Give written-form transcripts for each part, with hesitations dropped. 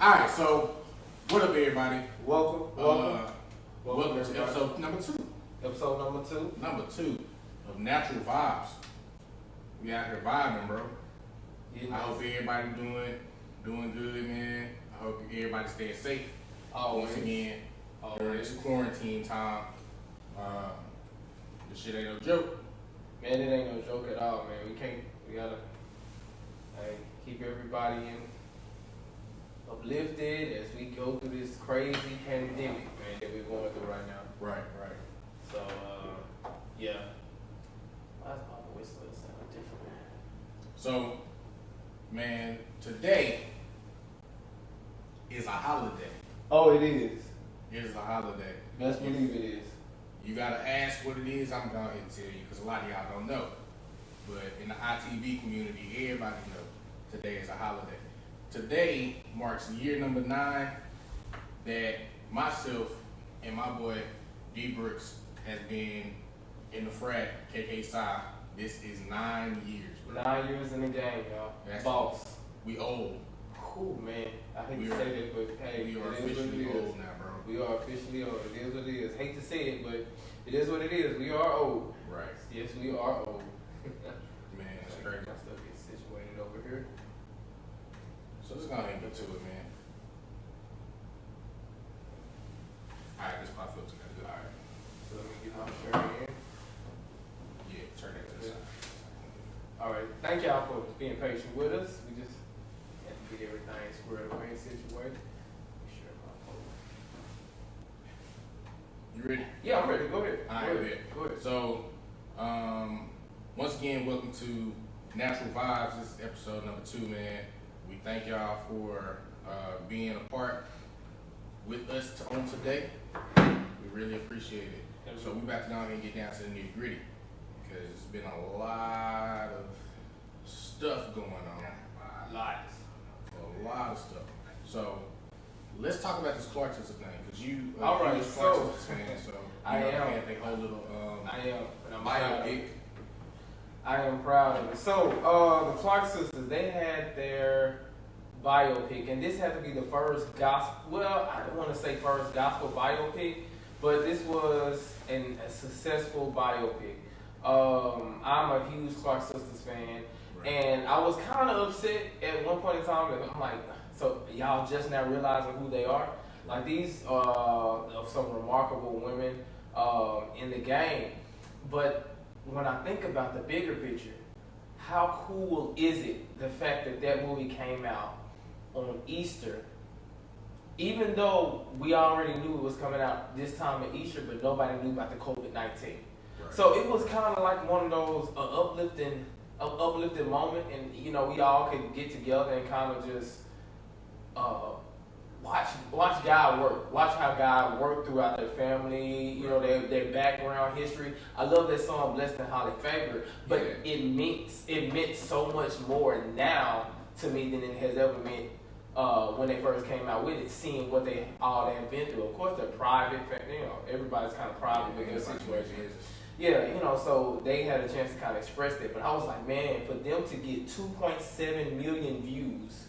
Alright, so what up everybody? Welcome To episode number 2. Episode number 2. Number 2 of Natural Vibes. We out here vibing, bro. Yeah, I hope everybody doing good, man. I hope everybody staying safe. Once again, during this quarantine time. This shit ain't no joke. Man, it ain't no joke at all, man. We gotta keep everybody uplifted as we go through this crazy pandemic, man, that we're going through right now. Right. So, yeah. Why does my voice sound different, man? So, man, today is a holiday. Oh, it is. It is a holiday. Best believe it is. You gotta ask what it is, I'm going to tell you, because a lot of y'all don't know. But in the ITV community, everybody knows today is a holiday. Today marks year number 9 that myself and my boy D Brooks has been in the frat, KK Psi. This is 9 years, bro. 9 years in the game, y'all. That's Boss. We old. Cool, man. I hate to say that, but hey, we are it is what officially it is. old now, bro. We are officially old. It is what it is. Hate to say it, but it is what it is. We are old. Right. Yes, we are old. Man, that's crazy. My stuff gets situated over here. So let's go ahead and get to it, man. Alright, this pop filter got good. Alright. So let me get my shirt in. Yeah, turn that to the side. All right. Thank y'all for being patient with us. We just had to get everything squared away and situated. Sure, my phone. You ready? Yeah, I'm ready. Go ahead. Alright, Go ahead. So, once again, welcome to Natural Vibes. This is episode number 2, man. We thank y'all for being a part with us on today. We really appreciate it. So we about to go ahead and get down to the nitty gritty because it's been a lot of stuff going on. Lots. A lot of stuff. So let's talk about this Clark sister thing because you All right, you're a Clark sister fan, so I am. had the whole little I am. And I'm biopic. I am proud of it. So, the Clark sisters, they had their biopic, and this had to be the first gospel, well, I don't want to say first gospel biopic, but this was a successful biopic. I'm a huge Clark sisters fan, and I was kind of upset at one point in time, and I'm like, so y'all just now realizing who they are? Like, these are some remarkable women in the game, but when I think about the bigger picture, how cool is it the fact that that movie came out on Easter, even though we already knew it was coming out this time of Easter, but nobody knew about the COVID-19. Right. So it was kind of like one of those uplifting moment, and you know we all could get together and kind of just watch God work. Watch how God worked throughout their family, you know, their background history. I love that song, Blessed and Highly Favored, but it meant so much more now to me than it has ever meant when they first came out with it, seeing what they have been through. Of course, they're private, you know, everybody's kind of private with their situation. Yeah, you know, so they had a chance to kind of express that. But I was like, man, for them to get 2.7 million views.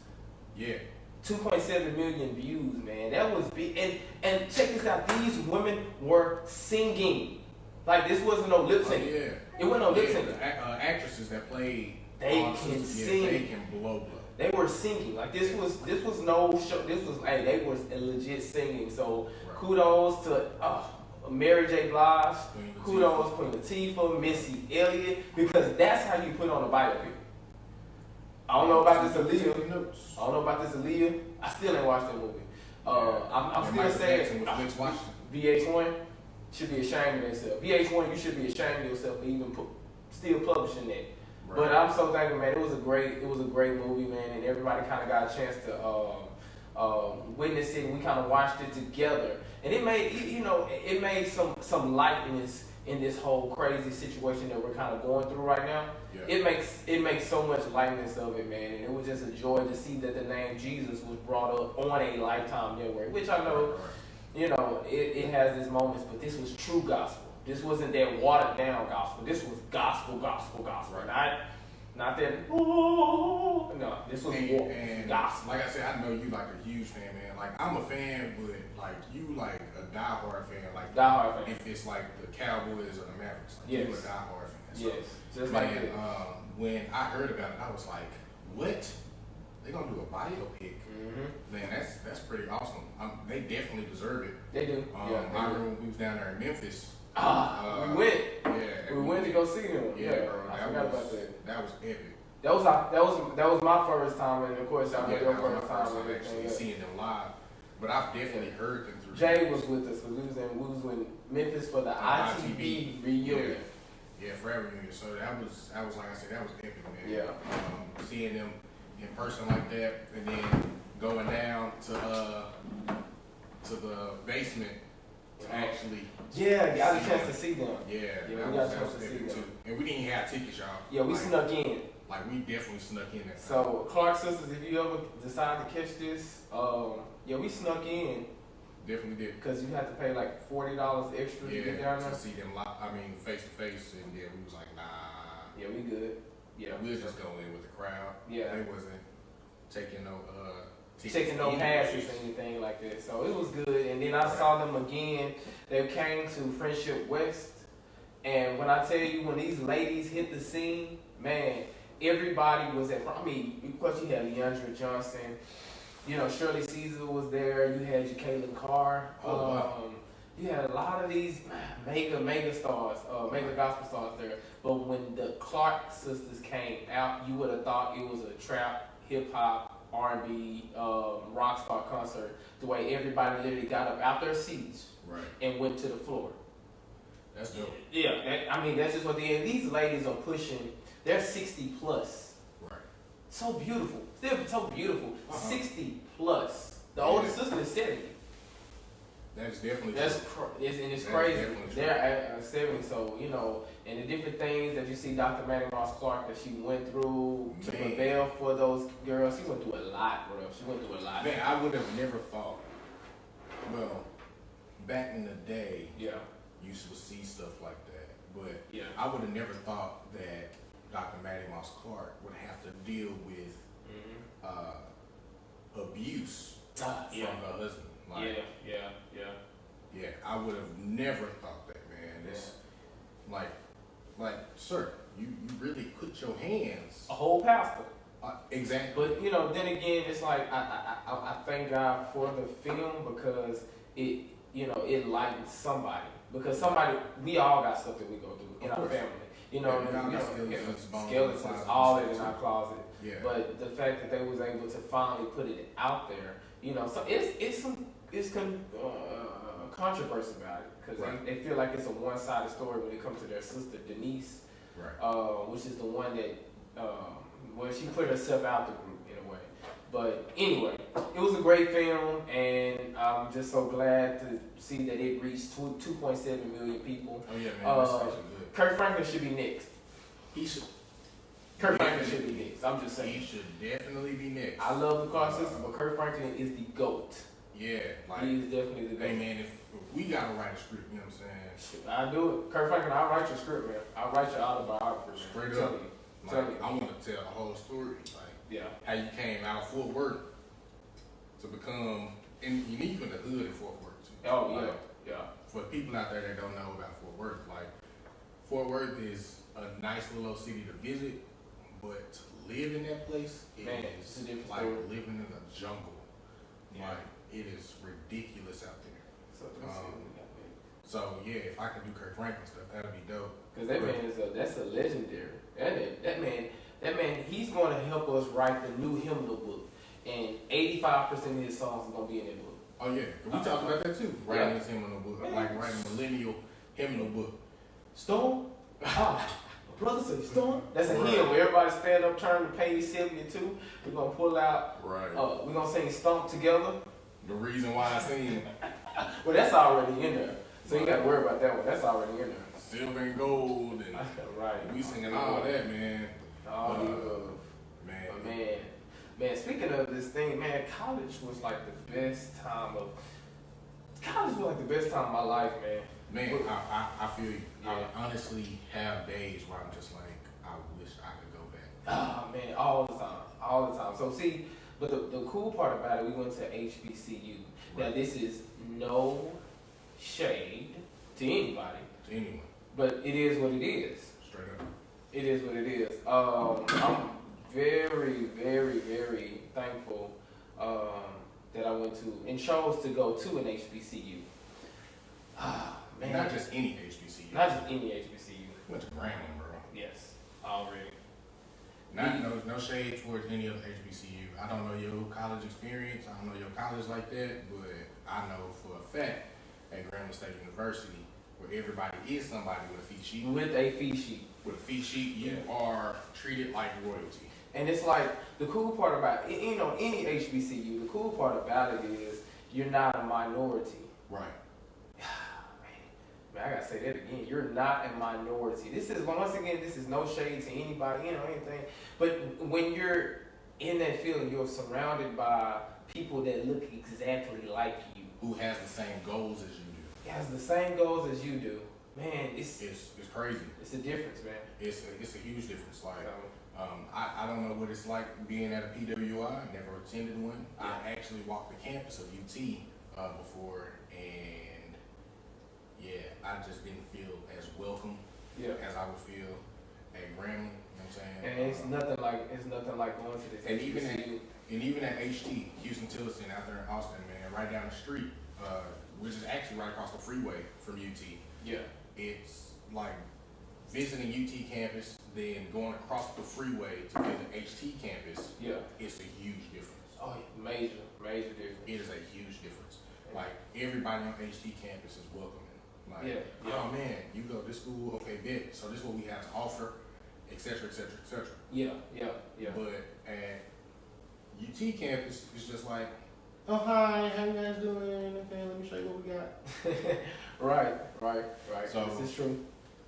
Yeah. 2.7 million views, man. That was big. And check this out. These women were singing. Like, this wasn't no lip syncing. Oh, yeah. It wasn't no lip syncing. The actresses that played, they can sing. They can blow. They were singing. Like, this was no show. They was legit singing. So kudos to Mary J. Blige. Kudos Queen Latifah, Missy Elliott, because that's how you put on a biopic. I don't know about this Aaliyah. I still ain't watched that movie. I'm still saying VH1 should be ashamed of themselves. VH1, you should be ashamed of yourself for even still publishing that. Right. But I'm so thankful, man. It was a great movie, man, and everybody kind of got a chance to witness it. We kind of watched it together, and it made some lightness in this whole crazy situation that we're kind of going through right now. Yeah. It makes so much lightness of it, man, and it was just a joy to see that the name Jesus was brought up on a Lifetime network, which I know, you know, it has its moments, but this was true gospel. This wasn't that watered down gospel. This was gospel. Right. Not that. Oh, no, this was war. And Gospel. like I said, I know you like a huge fan, man. Like I'm a fan, but like you like a diehard fan. Like Diehard fan. if it's like the Cowboys or the Mavericks, like Yes. you a diehard fan. So, Yes, just man, like that. when I heard about it, I was like, what? They gonna do a biopic? Mm-hmm. Man, that's pretty awesome. They definitely deserve it. They do. I remember when we was down there in Memphis. We went. Yeah, We went to go see them. Yeah, bro. I forgot about that. That was epic. That was my first time, and of course, I know your that was first my time. first and time everything actually else. seeing them live. But I've definitely heard them through. Jay was with us because we was in Memphis for the ITV reunion. Yeah, forever reunion. So that was like I said, that was epic, man. Yeah. Seeing them in person like that, and then going down to the basement to actually. Yeah, got a chance to see them. Yeah, we that got a was chance to see epic them. too. And we didn't even have tickets, y'all. Yeah, we like, snuck in. Like we definitely snuck in that. So Clark Sisters, if you ever decide to catch this, yeah, we snuck in Definitely did. because you had to pay like $40 extra to get down there. To see them live. I mean, face to face, and then we was like, nah. Yeah, we good. Yeah, We was just going in with the crowd. Yeah. They wasn't taking no taking no passes or anything like that. So it was good. And then I saw them again. They came to Friendship West. And when I tell you, when these ladies hit the scene, man, everybody was at. I mean, of course, you had Leandra Johnson. You know, Shirley Caesar was there. You had Jacqueline Carr. Wow. You had a lot of these mega stars, mega gospel stars there. But when the Clark Sisters came out, you would have thought it was a trap, hip hop, R&B, rock star concert. The way everybody literally got up out their seats and went to the floor. That's dope. Yeah, I mean that's just what they. And these ladies are pushing. They're 60 plus. Right. So beautiful. They're so beautiful. 60 plus. The Yeah. oldest sister is 70. That's definitely That's true. it's That's crazy. definitely true. They're at 70, so you know, and the different things that you see Dr. Maddie Ross Clark that she went through to Man. prevail for those girls. She went through a lot, bro. She went through a lot. Man, I would have never thought. Well, back in the day, Yeah, you would see stuff like that, but yeah, I would have never thought that Dr. Maddie Moss Clark would have to deal with abuse from her husband. Like, yeah, I would have never thought that, man. It's like, sir, you really put your hands. a whole pastor. Exactly. But you know, then again, it's like I thank God for the film because it it lightened somebody because somebody we all got stuff that we go through in our family. You know, Yeah, we all got skeletons, all that in our closet. Yeah. But the fact that they was able to finally put it out there, you know, so it's controversy about it because they feel like it's a one-sided story when it comes to their sister Denise, which is the one that she put herself out the group in a way. But anyway, it was a great film, and I'm just so glad to see that it reached 2.7 million people. Oh yeah, man, that's actually good. Kurt Franklin should be next. He should. Kurt Franklin should be next. I'm just saying. He should definitely be next. I love the Clark Sisters, but Kurt Franklin is the GOAT. Yeah, like. He is definitely the GOAT. Hey man, if we gotta write a script, you know what I'm saying? I do it. Kurt Franklin, I'll write your script, man. I'll write your autobiography, man. Straight Tell up. you. Like, I want to tell the whole story, like Yeah. how you came out of Fort Worth to become, and you need you in the hood in Fort Worth too. Oh, Like, yeah. For people out there that don't know about Fort Worth, like Fort Worth is a nice little city to visit, but to live in that place Man, it's a is different like story. living in a jungle. Yeah. Like it is ridiculous out there. So let's see what we got there. So yeah, if I could do Kurt Franklin stuff, that'd be dope. Because that man is that's a legendary. That man, he's going to help us write the new hymnal book, and 85% of his songs are going to be in that book. Oh yeah, we talked about that too. Writing this hymnal book, like writing a millennial hymnal book. Storm, brother say Storm. That's a hymn where everybody stand up, turn to page 72. We're gonna pull out. Right. We're gonna sing Stomp together. The reason why I sing Well, that's already in there, so you got to worry about that one. That's already in there. silver and gold, and Right. we singing all that, man. All the above. Man. But man, speaking of this thing, man, college was like the best time of my life, man. Man, I feel you. Yeah. I honestly have days where I'm just like, I wish I could go back. Oh man, all the time, all the time. So see, but the cool part about it, we went to HBCU. Now Right. this is no shade to anybody, To anyone, but it is what it is. straight up. It is what it is. I'm very, very, very thankful that I went to and chose to go to an HBCU. Ah, man. Not just any HBCU. Not just any HBCU. Went to Grambling, bro. Yes, already. No shade towards any other HBCU. I don't know your college experience. I don't know your college like that, but I know for a fact at Grambling State University, where everybody is somebody with a fee sheet. With a fee sheet. With a fee sheet, you are treated like royalty. And it's like, the cool part about, any HBCU, the cool part about it is you're not a minority. Right. Man, I gotta say that again. You're not a minority. This is, once again, this is no shade to anybody, anything. But when you're in that field and you're surrounded by people that look exactly like you, Who has the same goals as you do. has the same goals as you do, man, it's crazy. It's a difference, man. It's a huge difference. Like, So, I don't know what it's like being at a PWI. Never attended one. Yeah. I actually walked the campus of UT before, and yeah, I just didn't feel as welcome yeah. as I would feel at Grambling. You know what I'm saying? And it's nothing like going to this And even HBCU. even at HT, Houston Tillotson out there in Austin, man, right down the street, which is actually right across the freeway from UT. Yeah. It's like visiting UT campus, then going across the freeway to visit HT campus. Yeah. It's a huge difference. Oh, yeah. Major difference. It is a huge difference. Like, everybody on HT campus is welcoming. Like, Yeah. oh man, you go to this school, okay, bet. So this is what we have to offer, et cetera, et cetera, et cetera. Yeah. But at UT campus, it's just like, oh hi, how you guys doing? Okay, let me show you what we got. Right. So- This is true.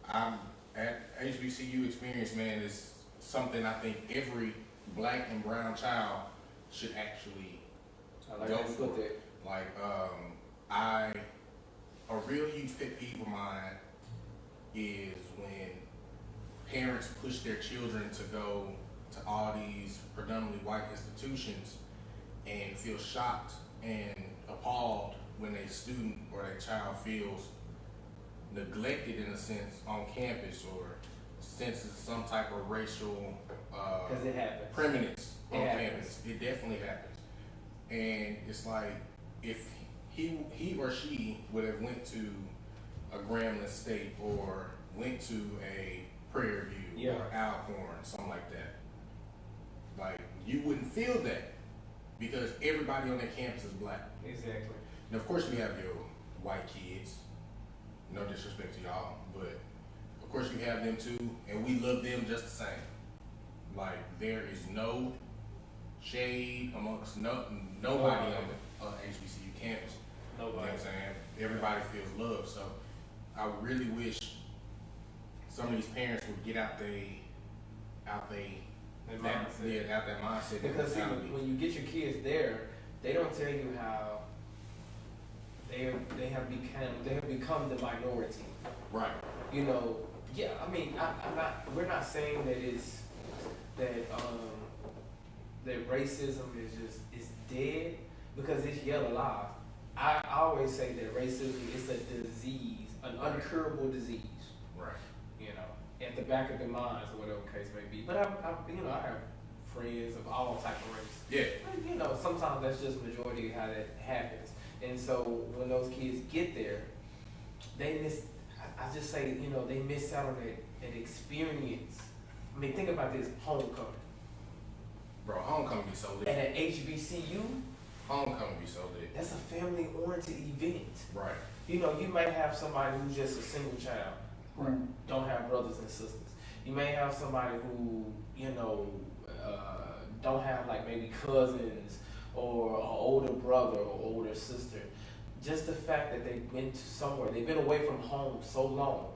I'm at HBCU experience, man, is something I think every black and brown child should actually I like go how you for put that. Like, a real huge pet peeve of mine is when parents push their children to go to all these predominantly white institutions and feel shocked and appalled when a student or a child feels neglected in a sense on campus, or senses some type of racial Because it happens. preeminence on It happens. campus. It definitely happens. And it's like, if he or she would have went to a Grambling State or went to a Prairie View Yeah. or Alcorn, something like that, like, you wouldn't feel that because everybody on that campus is black. Exactly. And of course you have your white kids, no disrespect to y'all, but of course you have them too, and we love them just the same. Like, there is no shade amongst nobody on the HBCU campus. You know what I'm saying? Everybody feels love. So I really wish some of these parents would get out that mindset. Because see, when you get your kids there, they don't tell you how they have become the minority. Right. You know, yeah. I mean, we're not saying that that racism is dead, because it's yet alive. I always say that racism is a disease, an uncurable disease. Right. You know, at the back of their minds or whatever the case may be. But I have friends of all type of race. Yeah. But, you know, sometimes that's just majority of how that happens. And so when those kids get there, they miss. I just say, you know, they miss out on that experience. I mean, think about this: homecoming. Bro, homecoming be so At lit. an HBCU, Homecoming be so lit. that's a family-oriented event. Right. You know, you may have somebody who's just a single child, Right. don't have brothers and sisters. You may have somebody who, you know, don't have like maybe cousins or an older brother or older sister. Just the fact that they've been to somewhere, they've been away from home so long,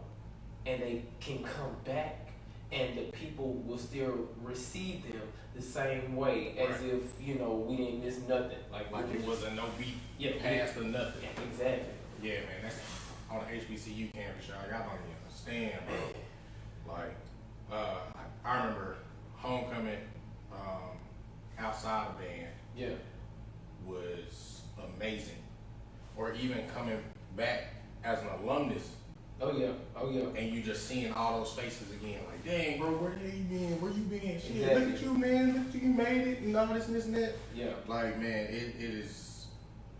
and they can come back, and the people will still receive them the same way as Right. if, you know, we didn't miss nothing. Like It wasn't no beat Yeah, past or nothing. Yeah, exactly. Yeah, man, that's on the HBCU campus, y'all. Y'all don't even understand, bro. Like, I remember homecoming outside of band Yeah. was amazing. Or even coming back as an alumnus Oh yeah. Oh yeah. and you just seeing all those faces again, like, dang, bro, where you been? Where you been? Shit, Exactly. look at you, man. Look at you, you made it, and all this and this and that. Yeah. Like, man, it is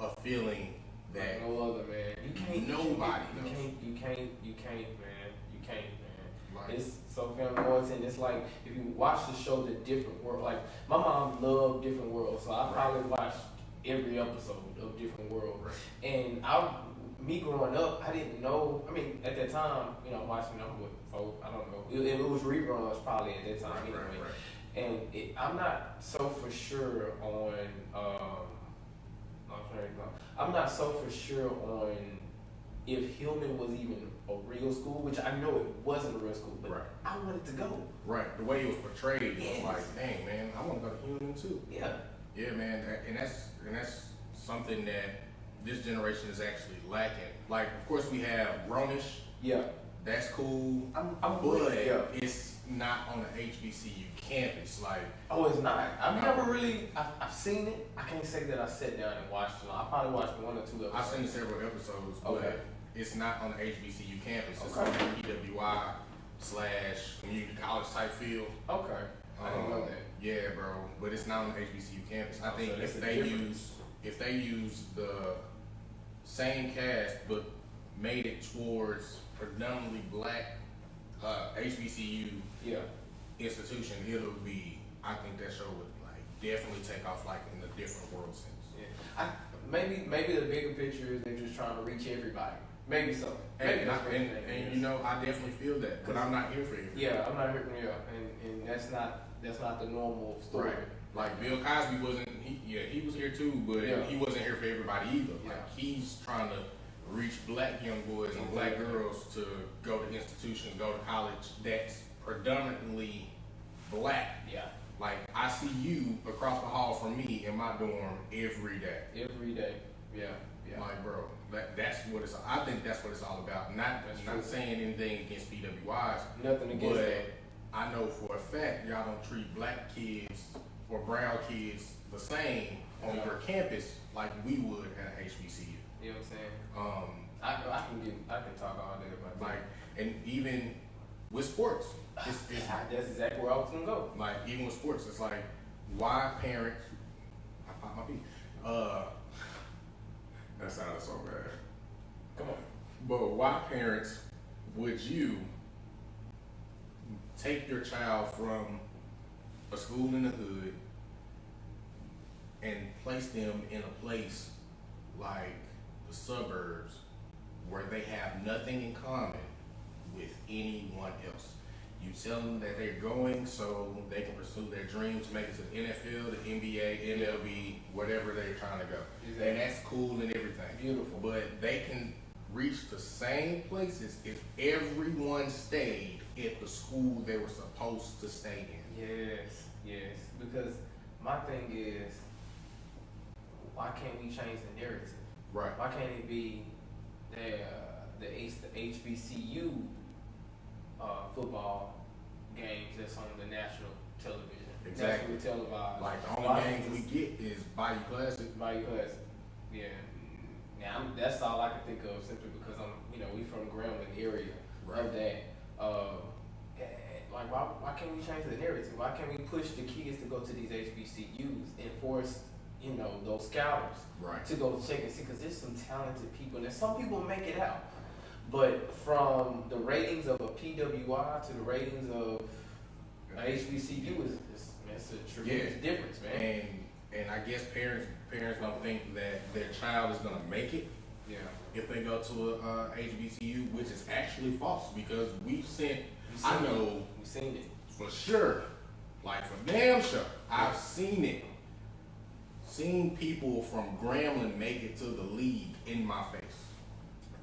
a feeling that Like no other, man. You can't. nobody you knows. can't, man. You can't, man. Like, It's so family oriented. It's like if you watch the show, The Different World. Like my mom loved Different World, so I probably watched every episode of Different World. right. And me growing up, I didn't know. I mean, at that time, watching them with folk. I don't know. It was reruns probably at that time anyway. Right. And I'm not so for sure on. I'm not so for sure on if Hillman was even a real school, which I know it wasn't a real school, but Right. I wanted to go. Right. The way it was portrayed Yes. was like, dang, man, I want to go to Houston too. Yeah. Yeah, man, and that's something that this generation is actually lacking. Like, of course, we have Grownish. Yeah. That's cool. I'm but with it, yeah. it's not on the HBCU campus. Like, Oh, it's not. I've No. never really. I've seen it. I can't say that I sat down and watched it. I probably watched one or two episodes. I've seen several episodes, but Okay. it's not on the HBCU campus. It's Okay. on the PWI/community college type field. Okay. I didn't know that. Yeah, bro, but it's not on the HBCU campus. I Oh, think so that's if the they difference. use the same cast but made it towards predominantly black HBCU Yeah. institution, it'll be. I think that show would like definitely take off like in a different world sense. Yeah. Maybe the bigger picture is they're just trying to reach everybody. Maybe so. Maybe And, that's what it and is. you know, I definitely feel that, but I'm not here for you. Yeah, I'm not hurting you, and that's not the normal story. Right. Like Bill Cosby wasn't. He was here too, but Yeah. he wasn't here for everybody either. Yeah. Like he's trying to reach black young boys and black girls to go to institutions, go to college that's predominantly black. Yeah. Like I see you across the hall from me in my dorm every day. Every day. Yeah. Yeah. Like, bro, that's what it's. I think that's what it's all about. Not true. saying anything against PWIs, Nothing against but that. I know for a fact y'all don't treat black kids or brown kids the same on Yeah. your campus like we would at a HBCU. You know what I'm saying? I can talk all day about Like, and even with sports, it's that's exactly where I was gonna go. like even with sports, it's like why parents. I pop my pee. That sounded so bad. Come on. But why parents would you take your child from a school in the hood and place them in a place like the suburbs where they have nothing in common with anyone else? You tell them that they're going so they can pursue their dreams, make it to the NFL, the NBA, MLB, whatever they're trying to go. Exactly. And that's cool and everything. Beautiful. But they can reach the same places if everyone stayed at the school they were supposed to stay in. Yes. Because my thing is, why can't we change the narrative? Right. Why can't it be the HBCU football games that's on the national television? Exactly. Nationally televised. Like the Why only games is- we get is Bayou Classic. My cousin. Yeah. Now that's all I can think of simply because we from Grambling area Right. of that. Like why can't we change the narrative? Why can't we push the kids to go to these HBCUs and force those scouters Right. to go check and see? Because there's some talented people and some people make it out, but from the ratings of a PWI to the ratings of a HBCU it's a tremendous difference, man. And I guess parents don't think that their child is gonna make it Yeah. if they go to a HBCU, which is actually false because we've sent. We I seen it. know We seen it. for sure, like for damn sure, I've seen it. Seen people from Grambling make it to the league in my face.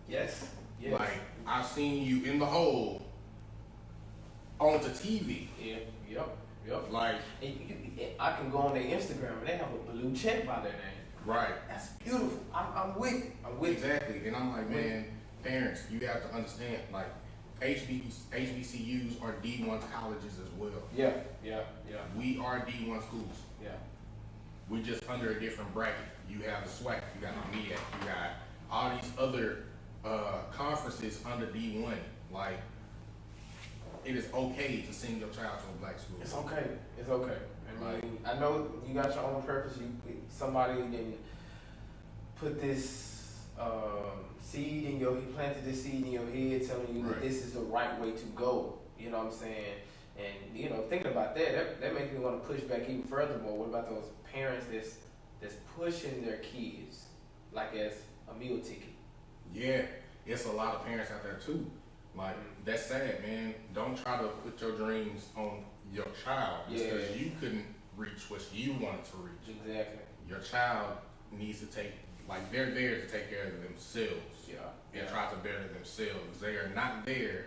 Yes. Yes. Like I've seen you in the hole onto TV. Yeah. Yep. Like I can go on their Instagram and they have a blue check by their name. right. That's beautiful. I'm with it. I'm with it. Exactly. And I'm like, man, parents, you have to understand, like, HBCUs are D1 colleges as well. Yeah. We are D1 schools. Yeah. We just under a different bracket. You have the SWAC, you got the MEAC, you got all these other conferences under D1. Like, it is okay to send your child to a black school. It's okay. It's okay. I mean, I know you got your own preference. Somebody didn't put this seed in your, he planted this seed in your head, telling you that this is the right way to go. You know what I'm saying? And you know, thinking about that makes me want to push back even furthermore. What about those parents that's pushing their kids like as a meal ticket? Yeah, it's a lot of parents out there too. Like, that's sad, man. Don't try to put your dreams on your child because you couldn't reach what you wanted to reach. Exactly. Your child needs to take, like, they're there to take care of themselves. And try to better themselves. They are not there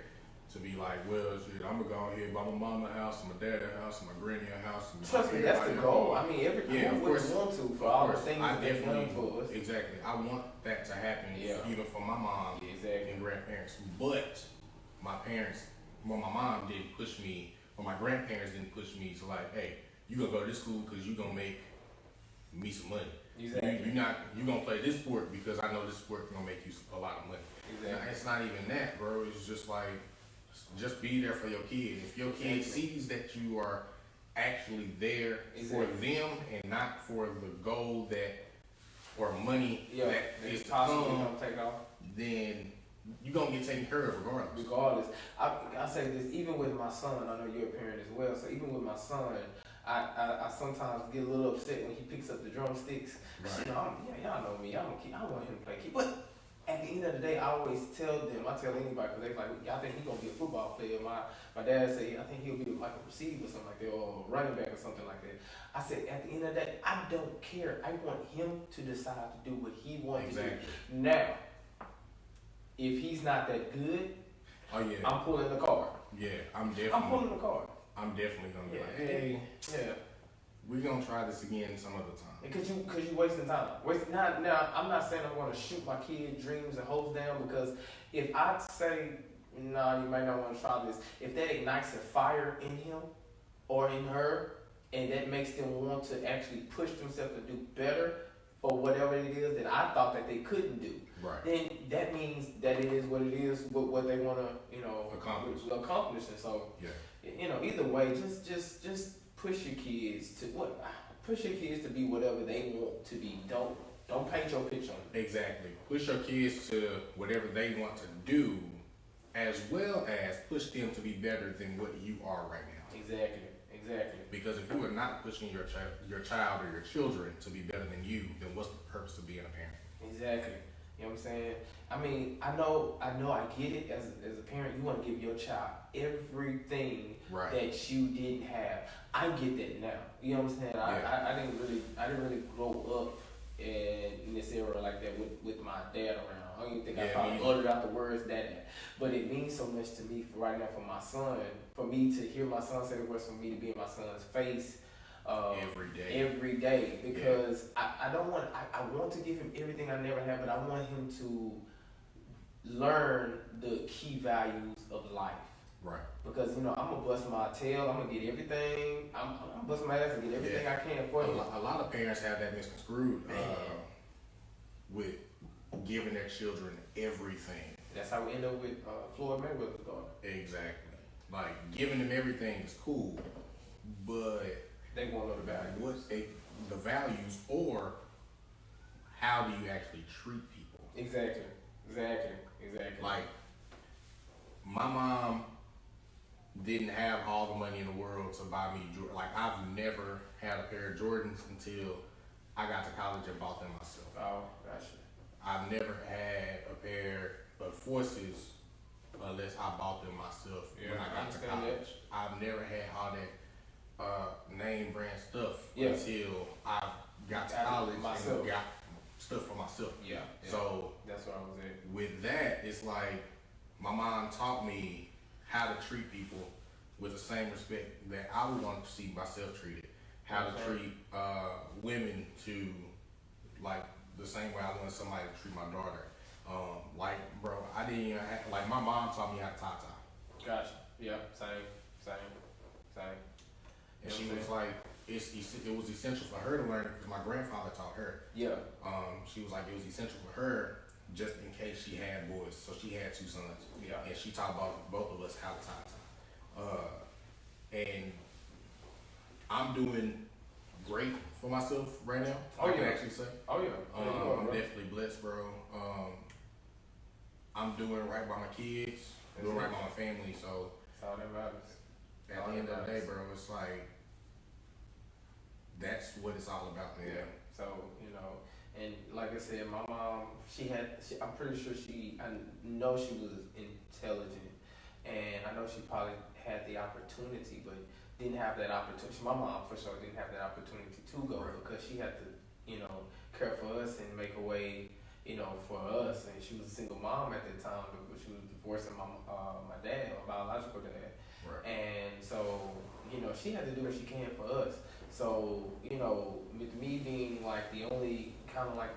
to be like, well, shit, I'm gonna go ahead and buy my mama a house, and my dad a house, and my granny a house. And trust me, that's the goal. I mean, who wouldn't want to for all the things I they've done for us. Exactly. I want that to happen, even for my mom and grandparents. But my parents, well, my mom didn't push me, or my grandparents didn't push me to like, hey, you gonna go to this school because you gonna make me some money. Exactly. You gonna play this sport because I know this sport gonna make you a lot of money. Exactly. Now, it's not even that, bro. It's just like, just be there for your kid. If your kid sees that you are actually there for them and not for the goal that or money that is to come, take off, then you're gonna get taken care of regardless. I say this even with my son. I know you're a parent as well, so even with my son, I sometimes get a little upset when he picks up the drumsticks. Right. You know, y'all know me. I want him to play key. But at the end of the day, I always tell them, I tell anybody, because they're like, I think he's going to be a football player. My dad said, I think he'll be like a receiver or something like that, or a running back or something like that. I said, at the end of the day, I don't care. I want him to decide to do what he wants to do. Now, if he's not that good, I'm pulling the card. Yeah, I'm pulling the card. I'm definitely gonna be like, hey, we're gonna try this again some other time. Because you wasting time. Now, I'm not saying I'm gonna shoot my kid dreams and hopes down, because if I say, no, you might not want to try this, if that ignites a fire in him or in her, and that makes them want to actually push themselves to do better for whatever it is that I thought that they couldn't do, then that means that it is what it is, what they want to, accomplish. And so, either way, just push your kids to be whatever they want to be. Don't paint your picture on them. Exactly. Push your kids to whatever they want to do, as well as push them to be better than what you are right now. Exactly. Because if you are not pushing your child or your children to be better than you, then what's the purpose of being a parent? Exactly. You know what I'm saying? I mean, I know I get it. As a parent, you want to give your child everything that you didn't have. I get that now. You know what I'm saying? I didn't really grow up in this era like that with my dad around. I don't even think I probably uttered out the words that, but it means so much to me right now for my son. For me to hear my son say the words, for me to be in my son's face every day, because I want to give him everything I never had, but I want him to learn the key values of life. Right. Because I'm gonna bust my tail. I'm gonna get everything. I'm gonna bust my ass and get everything I can for him. A lot of parents have that misconstrued with giving their children everything. That's how we end up with Floyd Mayweather's daughter. Exactly. Like, giving them everything is cool, but they won't know the values. The values, or how do you actually treat people? Exactly. Like, my mom didn't have all the money in the world to buy me Jordan. Like, I've never had a pair of Jordans until I got to college and bought them myself. Oh, gotcha. I've never had a pair of Forces unless I bought them myself when I got to college. I've never had all that name brand stuff until I got to college and got stuff for myself. Yeah. So that's what I was at. With that, it's like my mom taught me how to treat people with the same respect that I would want to see myself treated. How to treat women to like the same way I want somebody to treat my daughter. Like, bro, I didn't even have, like, my mom taught me how to tie. Gotcha. Yeah, same. And she was like, it was essential for her to learn because my grandfather taught her. Yeah. She was like, it was essential for her just in case she had boys. So she had 2 sons. Yeah. And she taught both of us how to tie. And I'm doing great for myself right now. Oh, I can yeah. actually say. Oh yeah. I'm definitely blessed, bro. I'm doing right by my kids, doing right by my family. So That's all that matters. at the end of the day, bro, it's like that's what it's all about, man. Yeah. So, and like I said, my mom, I'm pretty sure I know she was intelligent, and I know she probably had the opportunity, but didn't have that opportunity. My mom, for sure, didn't have that opportunity to go because she had to, care for us and make a way, for us. And she was a single mom at that time, but she was divorcing my dad, my biological dad. Right. And so, she had to do what she can for us. So, with me being like the only kind of like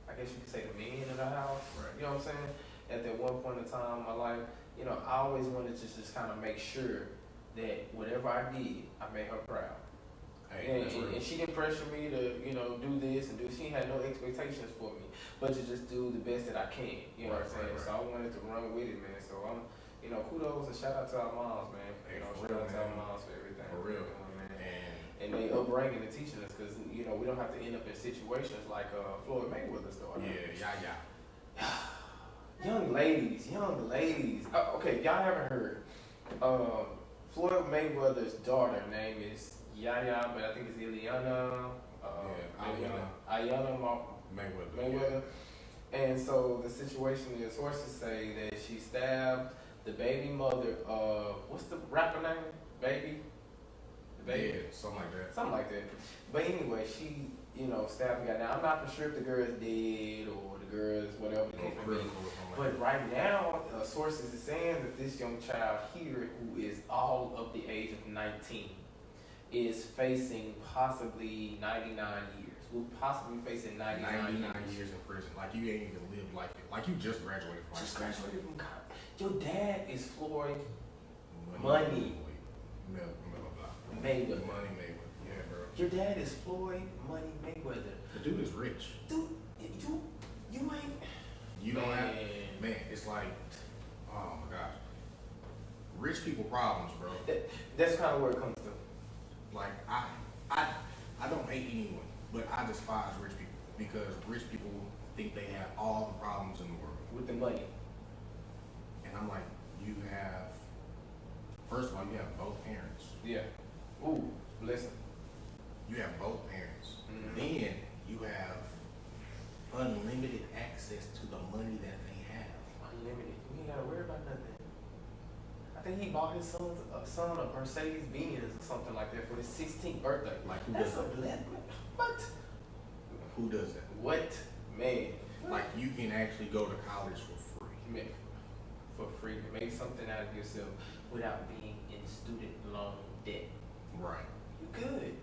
I guess you could say the man in the house, Right. you know what I'm saying? At that one point in time in my life, I always wanted to just kind of make sure that whatever I did, I made her proud. Hey, And she didn't pressure me to, do this and do. She had no expectations for me, but to just do the best that I can. You know what I'm saying? Right. So I wanted to run with it, man. So I'm, kudos and shout out to our moms, man. Hey, for Shout real, out to man. our moms for everything. For real. They're doing, man. And And they upbringing and teaching us, because we don't have to end up in situations like Floyd Mayweather's daughter. yeah. Young ladies. Okay, y'all haven't heard. Floyd Mayweather's daughter name is Yaya, but I think it's Ileana. Ayana Mayweather. And so the situation is, sources say that she stabbed the baby mother of, what's the rapper name? Baby? The Baby? Yeah, something like that. Something like that. But anyway, she, stabbed the guy. Now, I'm not for sure if the girl is dead or the girl is whatever the case may be. But right now, sources are saying that this young child here, who is all of the age of 19, is facing possibly 99 years. Will possibly facing 99 years in prison. Like you ain't even lived like it. Like you just graduated from Just high school. graduated from college. Your dad is Floyd Money Mayweather. Yeah, bro. Your dad is Floyd Money Mayweather. The dude is rich. Dude, you ain't. You don't have, man, it's like, oh my gosh. Rich people problems, bro. That's kind of where it comes to. Like, I don't hate anyone, but I despise rich people because rich people think they have all the problems in the world. With the money. And I'm like, first of all, you have both parents. Yeah. Ooh, listen. You have both parents. Mm-hmm. Then you have unlimited access to the money that they have. Unlimited. You ain't gotta worry about nothing. I think he bought his son a Mercedes Benz or something like that for his 16th birthday. Like who That's does a that? blessing. What? Who does that? What? Man. Like you can actually go to college for free. Man. For free. Make something out of yourself without being in student loan debt. Right. You good.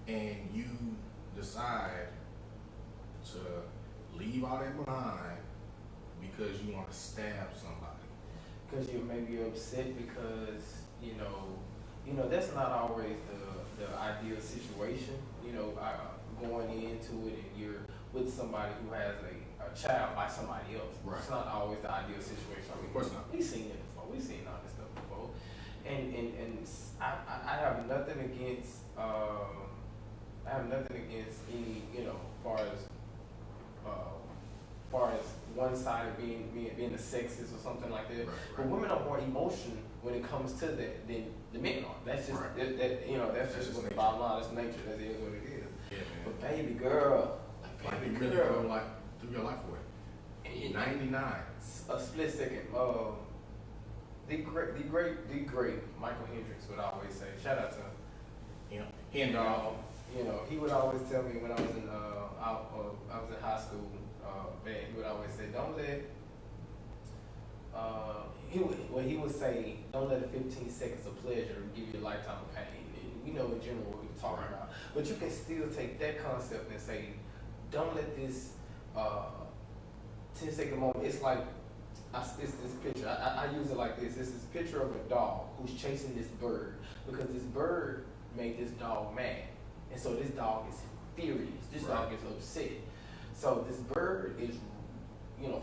And you decide to leave all that behind because you want to stab somebody. Because you're maybe upset because, that's not always the ideal situation. Going into it and you're with somebody who has a child by somebody else. Right. It's not always the ideal situation. Of course not. We've seen it before. We've seen all this stuff before. And I have nothing against any, far as one side of being a sexist or something like that. Right. But women are more emotional when it comes to that than the men are. That's just Right. that's just what the nature. bottom line. That's nature. That is what it is. Yeah, man. But baby girl, Like baby you really girl, go through your life away. 99. a split second. The great Michael Hendricks would always say, shout out to him. You know, hen dog. He would always tell me when I was in I was in high school, man, he would always say, don't let he would say, don't let 15 seconds of pleasure give you a lifetime of pain. And in general what we're talking Right. about. But you can still take that concept and say, don't let this 10-second moment, it's like it's this picture. I use it like this. It's this picture of a dog who's chasing this bird because this bird made this dog mad, and so this dog is furious. This dog is upset. So this bird is,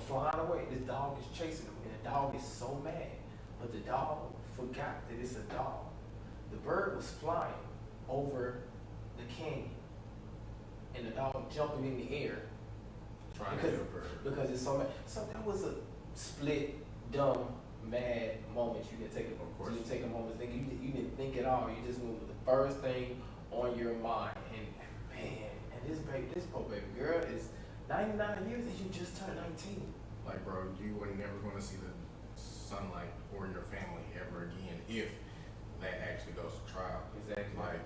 flying away. This dog is chasing him, and the dog is so mad, but the dog forgot that it's a dog. The bird was flying over the canyon, and the dog jumping in the air because it's so mad. So that was a split, dumb, mad moment. You didn't take it. Of course. You didn't take a moment to think. You didn't think at all. You just went with the first thing on your mind. And man, and this poor baby girl is 99 years and you just turned 19. Like, bro, you were never going to see the sunlight or your family ever again if that actually goes to trial. Exactly. Like,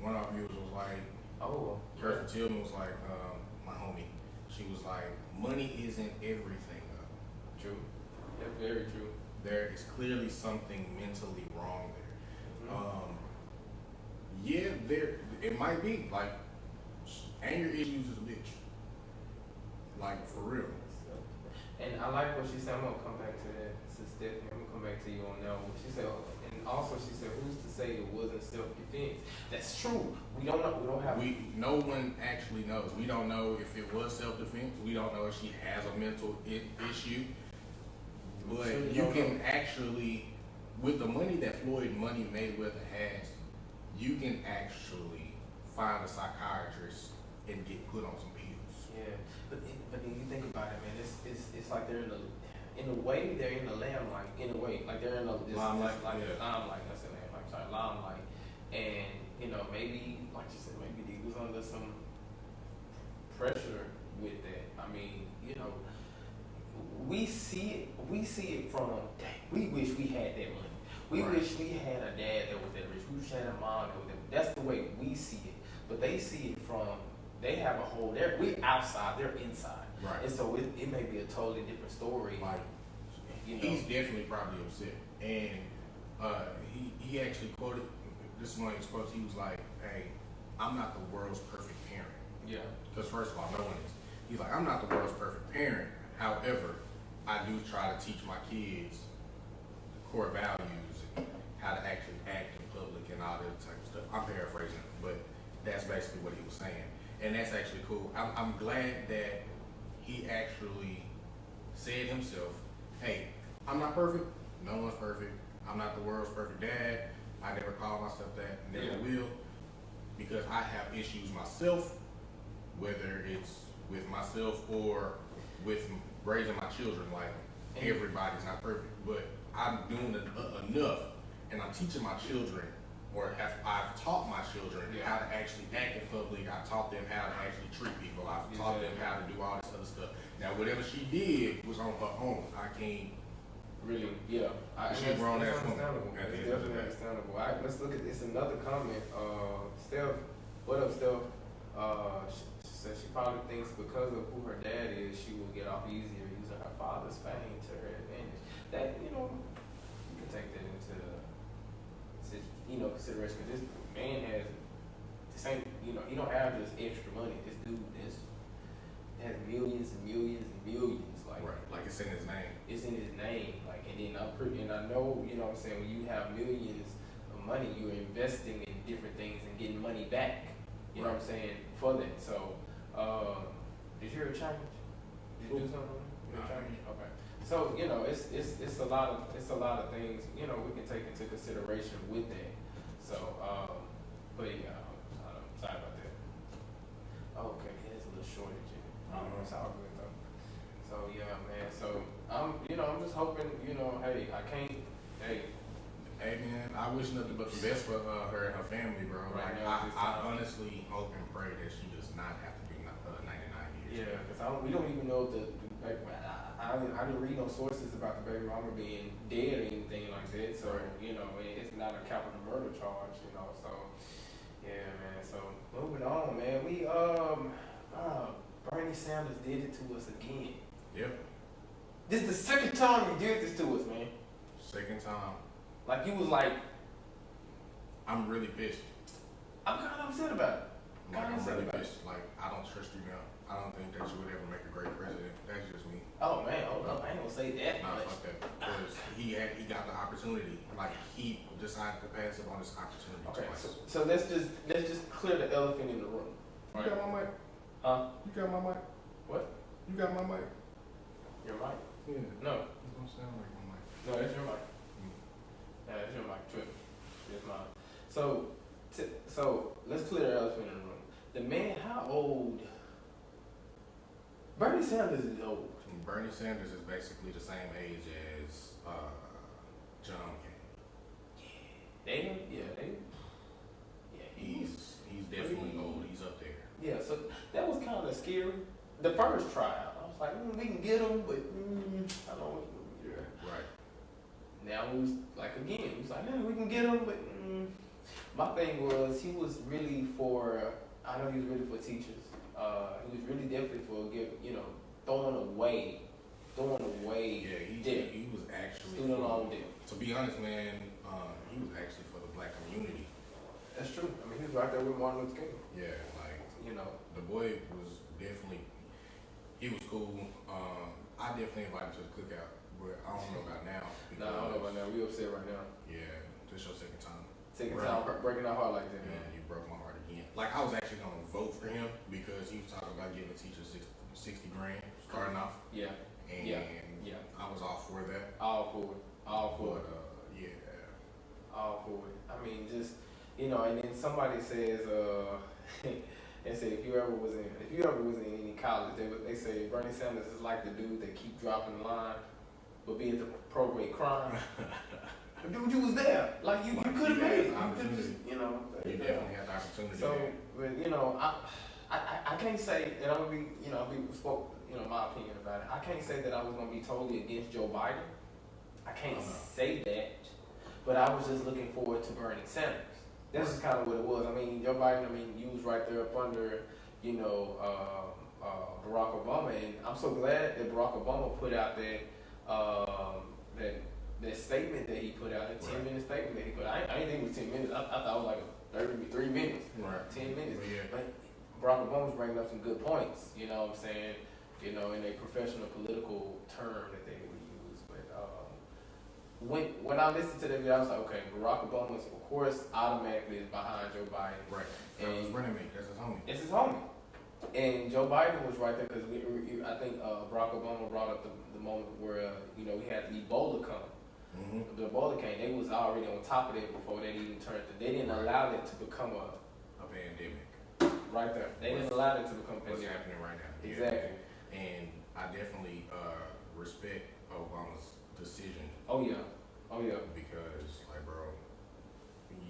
one of our viewers was like, oh, Kirsten Tillman was like, my homie, she was like, money isn't everything. True. That's very true. There is clearly something mentally wrong there. Mm-hmm. It might be like anger issues is a bitch. Like, for real. And I like what she said. I'm gonna come back to that, Sis Stephanie. I'm gonna come back to you on that one. She said, and also she said, "Who's to say it wasn't self-defense?" That's true. We don't know. We don't have. No one actually knows. We don't know if it was self-defense. We don't know if she has a mental issue. But you can actually, with the money that Floyd Money Mayweather has, you can actually find a psychiatrist and get put on some pills. Yeah, but then you think about it, man. It's like they're in a way they're in the limelight. In a way, like they're in the limelight. Limelight. That's the name. I'm sorry, limelight. And maybe like you said, maybe he was under some pressure with that. I mean, we see it from. We wish we had that money. We wish we had a dad that was that rich. We wish we had a mom that was that. That's the way we see it. But they see it from. They have a whole. We're outside. They're inside. Right. And so it may be a totally different story. Like, he's definitely probably upset. And he actually quoted. This is one of his quotes. He was like, "Hey, I'm not the world's perfect parent." Yeah. Because first of all, no one is. He's like, "I'm not the world's perfect parent. However, I do try to teach my kids core values and how to actually act in public and all that type of stuff." I'm paraphrasing, but that's basically what he was saying. And that's actually cool. I'm glad that he actually said himself, "Hey, I'm not perfect. No one's perfect. I'm not the world's perfect dad. I never call myself that. Never will. Because I have issues myself, whether it's with myself or with raising my children. Like, everybody's not perfect, but I'm doing enough, and I'm teaching my children, or I've taught my children how to actually act in public. I've taught them how to actually treat people. I've taught them how to do all this other stuff. Now, whatever she did was on her own. I can't really, She's a grown ass woman. It's definitely understandable. Let's look at this. Another comment. Steph, what up, Steph? She said she probably thinks because of who her dad is, she will get off easier using her father's fame to her advantage. That you can take that into consideration. Because this man has the same. He don't have this extra money. This dude has millions and millions and millions. Like it's in his name. It's in his name. And I know, what I'm saying, when you have millions of money, you're investing in different things and getting money back. You know what I'm saying, for that. So, did you hear a change? Did you do something? Okay. So, it's a lot of things, we can take into consideration with that. So, but yeah, sorry about that. Okay, there's a little shortage in it. It's all good though. So yeah, man. So I'm just hoping, Hey man, I wish nothing but the best for her and her family, bro. Right like now, I honestly hope and pray that she does not have to be 99 years. Yeah, because we don't even know I didn't read no sources about the baby mama being dead or anything like that. So it's not a capital murder charge. So yeah, man. So moving on, man. We Bernie Sanders did it to us again. Yep. This is the second time he did this to us, man. Second time. Like he was like, I'm really pissed. I'm kind of upset about it. I'm really pissed. Like, I don't trust you now. I don't think that you would ever make a great president. That's just me. Oh man, hold up, I ain't gonna say that Nah, much. fuck that. Because he got the opportunity. Like, he decided to pass up on this opportunity Okay, twice. so let's just clear the elephant in the room. You got my mic? Huh? You got my mic? What? You got my mic? Your mic? Yeah. No. It don't sound like my mic. No, that's your mic. Yeah, that's your mic. Trip. It's mine. So let's clear the elephant in the room. The man, how old? Bernie Sanders is old. Bernie Sanders is basically the same age as John McCain. He's definitely old. He's up there. Yeah, so that was kind of scary. The first tryout, I was like, we can get him, but I don't. Yeah. Right. Now it was like again, it was like, we can get him, but my thing was he was really for. I know he was really for teachers. He was really definitely for throwing away. Yeah, he was actually student loan debt. To be honest, man, he was actually for the black community. That's true. I mean, he was right there with Martin Luther King. Yeah, like the boy was definitely. He was cool. I definitely invited him to the cookout, but I don't know about now. No, I don't know about now. We upset right now. Yeah, this your second time. Second time breaking our heart like that. Yeah, you broke my heart again. Like, I was actually gonna vote for him because he was talking about giving teachers $60 grand starting off. Yeah. And yeah. I was all for that. All for it. Yeah. All for it. I mean, just and then somebody says, they say if you ever was in any college, they say Bernie Sanders is like the dude that keep dropping the line, but be at the program crying. The dude, you was there. Like you could have made it. You definitely had the opportunity. So, but I can't say, and I'm gonna be, spoke, my opinion about it. I can't say that I was gonna be totally against Joe Biden. I can't say that, but I was just looking forward to Bernie Sanders. That's just kind of what it was. I mean, Joe Biden. You was right there up under, Barack Obama, and I'm so glad that Barack Obama put out that statement that he put out, a 10-minute statement that he put out. I didn't think it was 10 minutes. I thought it was like 3 minutes, right. 10 minutes. Yeah. But Barack Obama was bringing up some good points, you know what I'm saying? In a professional political term that they would use. But when I listened to that video, I was like, okay, Barack Obama, of course, automatically is behind Joe Biden. Right. That was his running mate. That's his homie. It's his homie. And Joe Biden was right there because I think Barack Obama brought up the moment where, we had the Ebola come. Mm-hmm. The Ebola came. They was already on top of that before they even turned. They didn't allow that to become a pandemic. Right there. They didn't allow that to become a what's pandemic. happening right now. Exactly. Yeah. And I definitely respect Obama's decision. Oh yeah. Because, like, bro,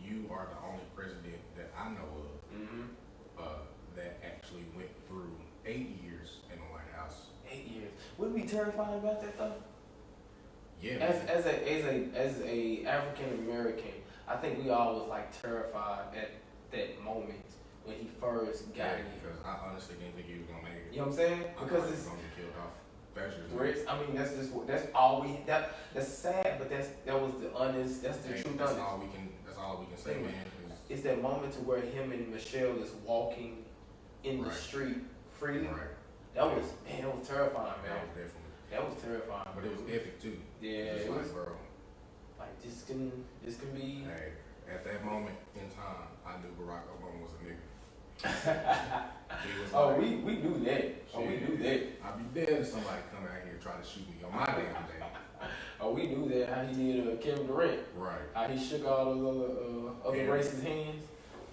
you are the only president that I know of that actually went through 8 years in the White House. 8 years. Wouldn't be terrifying about that though? Yeah. As a African American, I think we all was like terrified at that moment when he first got in. Because I honestly didn't think he was gonna make it. You know what I'm saying? Because it's gonna get killed off. That's all we. That's sad, but that was the honest. That's the truth. That's all we can say, man. It's that moment to where him and Michelle is walking in the street freely. Right. That was terrifying, man. That was definitely. That was terrifying. But it was epic too. Yeah, it was like, bro. Like this can be. Hey, at that moment in time, I knew Barack Obama was a nigga. We knew that. We knew that. I'd be dead if somebody come out here and try to shoot me on my damn day. We knew that. How he did Kevin Durant. Right. How he shook all those other racist hands.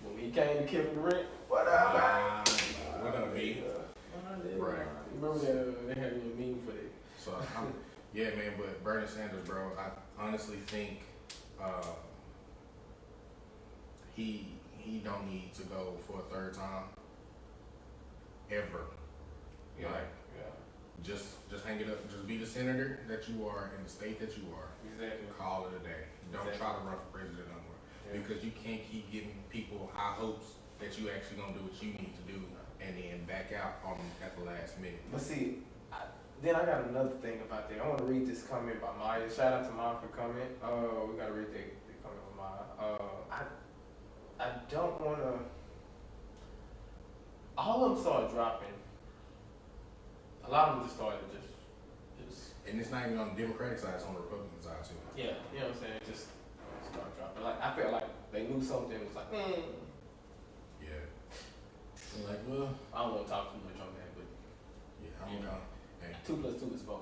When he came to Kevin Durant, what up, B? Right. Remember that they had a little meme for that. So, yeah, man, but Bernie Sanders, bro, I honestly think he don't need to go for a third time ever. Yeah. Like, just hang it up. Just be the senator that you are in the state that you are. Exactly. Call it a day. Don't try to run for president no more. Yeah. Because you can't keep giving people high hopes that you actually gonna do what you need to do and then back out on them at the last minute. But see, then I got another thing about that. I want to read this comment by Maya. Shout out to Maya for comment. We gotta read the comment by Maya. I don't want to. All of them started dropping. A lot of them just started just And it's not even on the Democratic side; it's on the Republican side too. Yeah, you know what I'm saying? Just start dropping. Like I felt like they knew something was like, Yeah. I'm like, well, I don't want to talk too much on that, but yeah, I don't know. Hey, 2 + 2 is 4.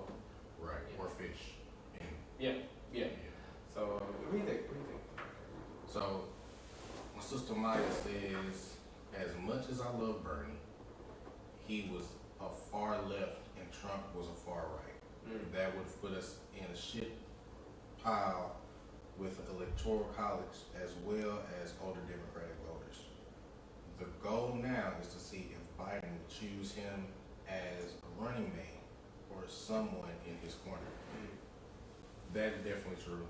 right, Yeah. or fish. And, Yeah. yeah. So what do you think? What do you think? So, my sister Maya says, as much as I love Bernie, he was a far left and Trump was a far right. That would have put us in a shit pile with the Electoral College as well as older Democratic voters. The goal now is to see if Biden will choose him as a running mate or someone in his corner. That is definitely true.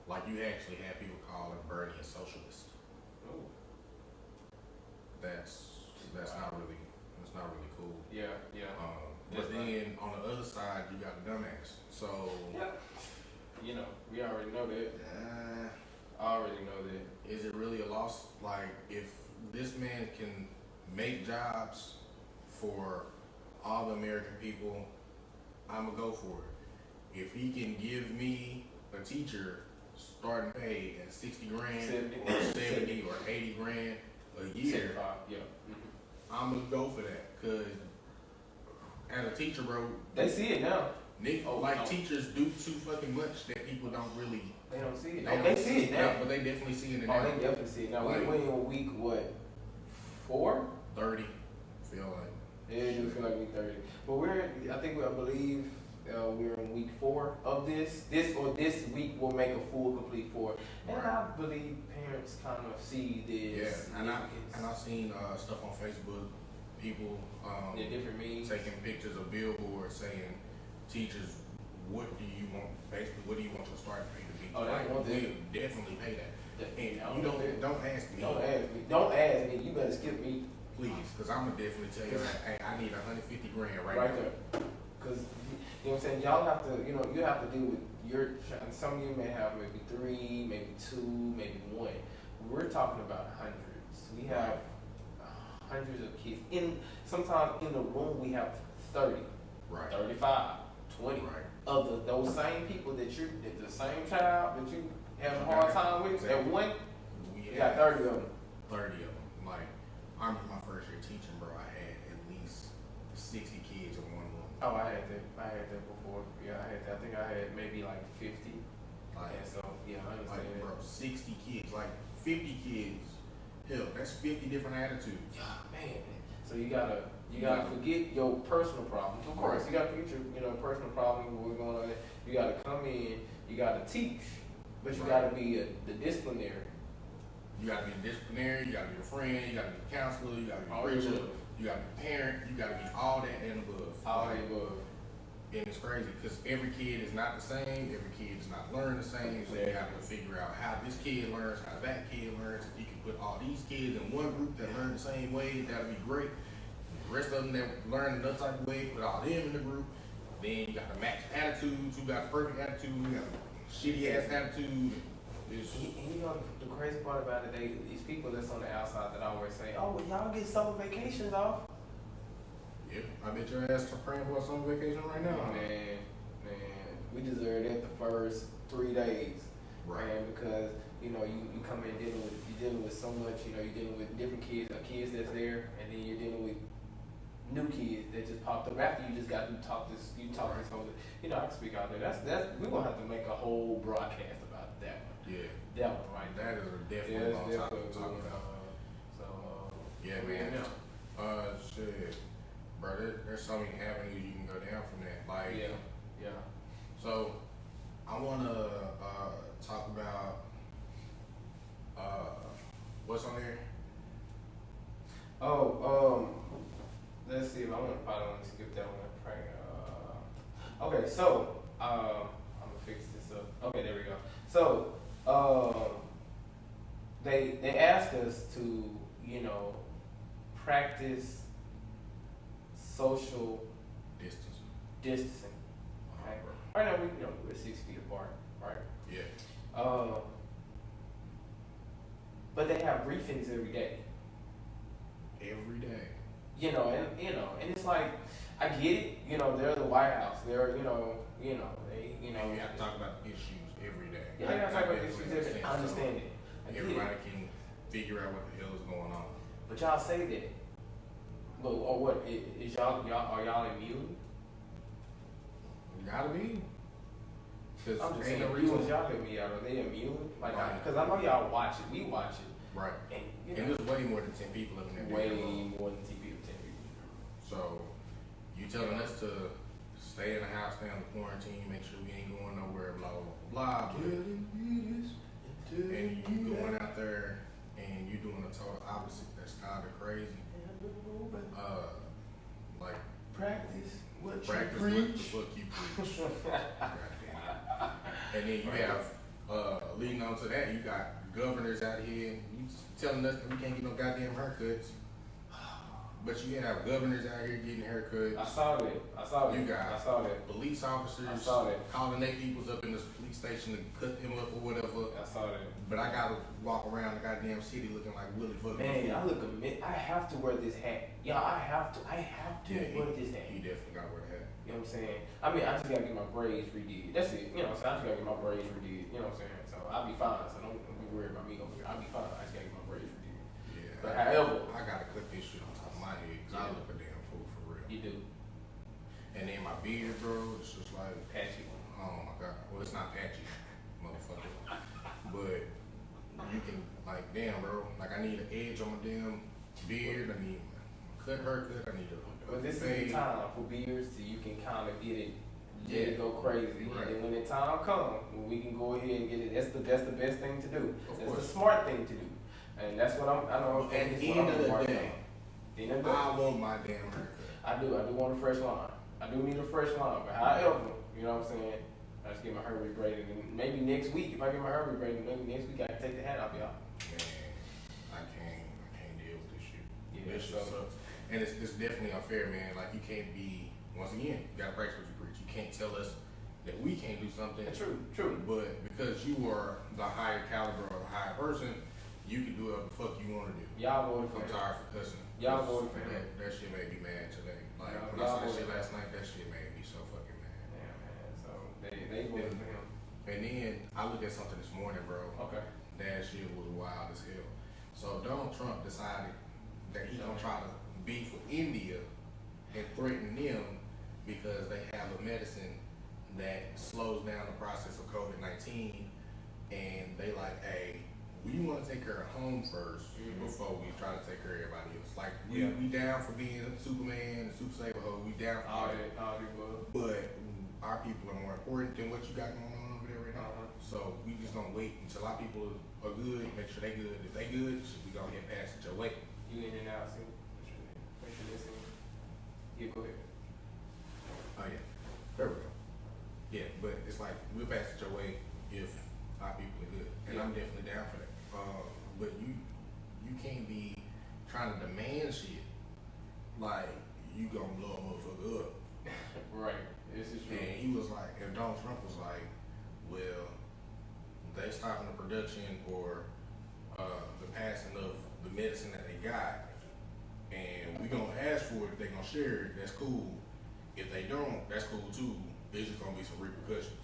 Like you actually had people calling Bernie a socialist. Oh. That's not really cool. Yeah. But then on the other side, you got the dumbass. So you know, we already know that. I already know that. Is it really a loss? Like if this man can make jobs for all the American people, I'ma go for it. If he can give me a teacher starting pay at 60 grand 70. or 70 or 80 grand a year, 75, yeah. I'm gonna go for that. Cause as a teacher, bro, They see it now. teachers do too fucking much that people don't really. They don't see it. They They see it now. but they definitely see it Oh, now. they definitely see it now. Like- We in week what? 4? 30, feel like. Yeah, it do feel like week 30. But I believe we're in week 4 of this. This week will make a full complete 4. And Right. I believe parents kind of see this. Yeah, and I've seen stuff on Facebook, people different means. taking pictures of billboards saying, teachers, what do you want your starting pay to be? Oh, they want that. we definitely pay that. And I you don't know. don't ask me. Don't ask me. You better skip me. Please, because I'm gonna definitely tell you that, hey, I need 150 grand right now. There. Because, you know what I'm saying, y'all have to, you have to deal with some of you may have maybe 3, maybe 2, maybe 1. We're talking about hundreds. We have hundreds of kids. Sometimes in the room we have 30, Right. 35, 20 Right. of those same people that the same child that you have a hard time with, that one, We you got 30 of them. 30 of them. Like, I remember my first year teaching, bro, I had at least 60 kids in one room. Oh, I had that before. Yeah, I had that. I think I had maybe like 50. Like, And so, yeah, I understand bro, that. 60 kids, like 50 kids. Hell, that's 50 different attitudes. Yeah, man. So you gotta forget your personal problems. Of course, you gotta forget your personal problems. What's going on? You gotta come in. You gotta teach, but you Right. gotta be the disciplinary. You gotta be a disciplinary, you gotta be a friend, you gotta be a counselor, you gotta be a All preacher, the above. you gotta be a parent, you gotta be all that and above. All Like, the above. and it's crazy because every kid is not the same, every kid is not learning the same, so you have to figure out how this kid learns, how that kid learns. If you can put all these kids in one group that learn the same way, that'd be great. The rest of them that learn another type of way, put all them in the group. Then you got the match attitudes, who got the perfect attitude, who got the shitty ass attitude. It's, And you know the crazy part about it, these people that's on the outside that always say, "Oh, well, y'all get summer vacations off." yeah, I bet your ass are praying for a summer vacation right now. Man, we deserve that the first 3 days. Right. Man, because you come in dealing with so much, you're dealing with different kids that's there, and then you're dealing with new kids that just popped up after you just got to talk this whole, I can speak out there. That's we're gonna have to make a whole broadcast about that one. Yeah. That one right That there. is a definitely long that's topic to talk definitely about. So Yeah, man. Shit. Bro, there's so many avenues you can go down from that. Like, yeah. so I want to talk about what's on there. Let's see. I probably want to skip that one. Okay, so I'm gonna fix this up. Okay, there we go. So they asked us to practice social distancing. Okay. Right now we're 6 feet apart, right? Yeah. But they have briefings every day. Every day. And it's like, I get it. You know, they're the White House. They're, they, you know. And you have to talk about the issues every day. Yeah, I gotta talk about issues every day. I understand it. I get Everybody it. can figure out what the hell is going on. But y'all say that. But or what? Is y'all are y'all immune? Gotta be. Cause I'm just ain't saying, no reasons reason. y'all hit me out. Are they immune? Like, Right. because I know y'all watch it. We watch it. Right. And, you And know, there's way more than 10 people living in that way damn room. more than 10 people. So you telling us to stay in the house, stay on the quarantine, make sure we ain't going nowhere, blah blah blah. And you going out there and you doing the total opposite. That's kind of crazy. Like Practice what practice you what the preach. fuck you preach. Goddamn. And then you have leading on to that, you got governors out here you telling us that we can't get no goddamn haircuts. But you have governors out here getting haircuts. I saw that. You got I saw that. police officers I saw that. calling their peoples up in the police station to cut them up or whatever. I saw that. But I gotta walk around the goddamn city looking like Willie fucking. Man, I look I have to wear this hat. Yeah, I have to Yeah, wear this hat. He definitely gotta wear that. You know what I'm saying? I mean, I just gotta get my braids redid. That's it. You know what I'm saying? I just gotta get my braids redid. You know what I'm saying? So I'll be fine. So don't be worried about me over here. I'll be fine. I just gotta get my braids redid. Yeah. But however, I gotta cut this shit on top of my head because I Yeah. look a damn fool for real. you do. And then my beard, bro, it's just like, Patchy. oh my god. Well, it's not patchy, motherfucker. But you can, like, damn, bro. Like, I need an edge on my damn beard. I need a cut haircut. I need a But this is fade. the time for beards so you can kind of get it, let Yeah. it go crazy. Right. And when the time comes, when we can go ahead and get it, that's the best thing to do. Of That's course. the smart thing to do. And that's what I know. At that's the what end I'm of the working day, on. The end of the day. I want my damn haircut. I do want a fresh line. I do need a fresh line. But however, you know what I'm saying? I just get my hair rebraided. And maybe next week, if I get my hair rebraided, maybe next week I can take the hat off, y'all. Man, I can't deal with this shit. Yeah, This shit so- sucks. And it's definitely unfair, man. Like, you can't be, once again, you gotta practice what you preach. You can't tell us that we can't do something. True. But because you are the higher caliber or the higher person, you can do whatever the fuck you want to do. Y'all voted for I'm him. tired for cussing. Y'all voted for him. That shit made me mad today. Like, Y'all- when I y'all saw that voted shit for last night, that shit made me so fucking mad. Yeah, man. So they voted for him. And then I looked at something this morning, bro. Okay. That shit was wild as hell. So Donald Trump decided that he gonna try to beef with India and threaten them because they have a medicine that slows down the process of COVID-19, and they like, hey, we want to take care of home 1st before we try to take care of everybody else. Like we down for being Superman, Super Saver, we down for all that. But our people are more important than what you got going on over there right now. So we just gonna wait until our people are good, make sure they good. If they good, we gonna get past it your way. You in and out, see? Make sure listen. Yeah, go ahead. Oh yeah, there we go. Yeah, but it's like we'll pass it your way if our people are good, and I'm definitely down for that. But you can't be trying to demand shit like you gonna blow a motherfucker up. Right. This is true. And he was like, and Donald Trump was like, well, they stopping the production or the passing of the medicine that they got, and we gonna ask for it. If they gonna share it, that's cool. If they don't, that's cool too. There's just gonna be some repercussions.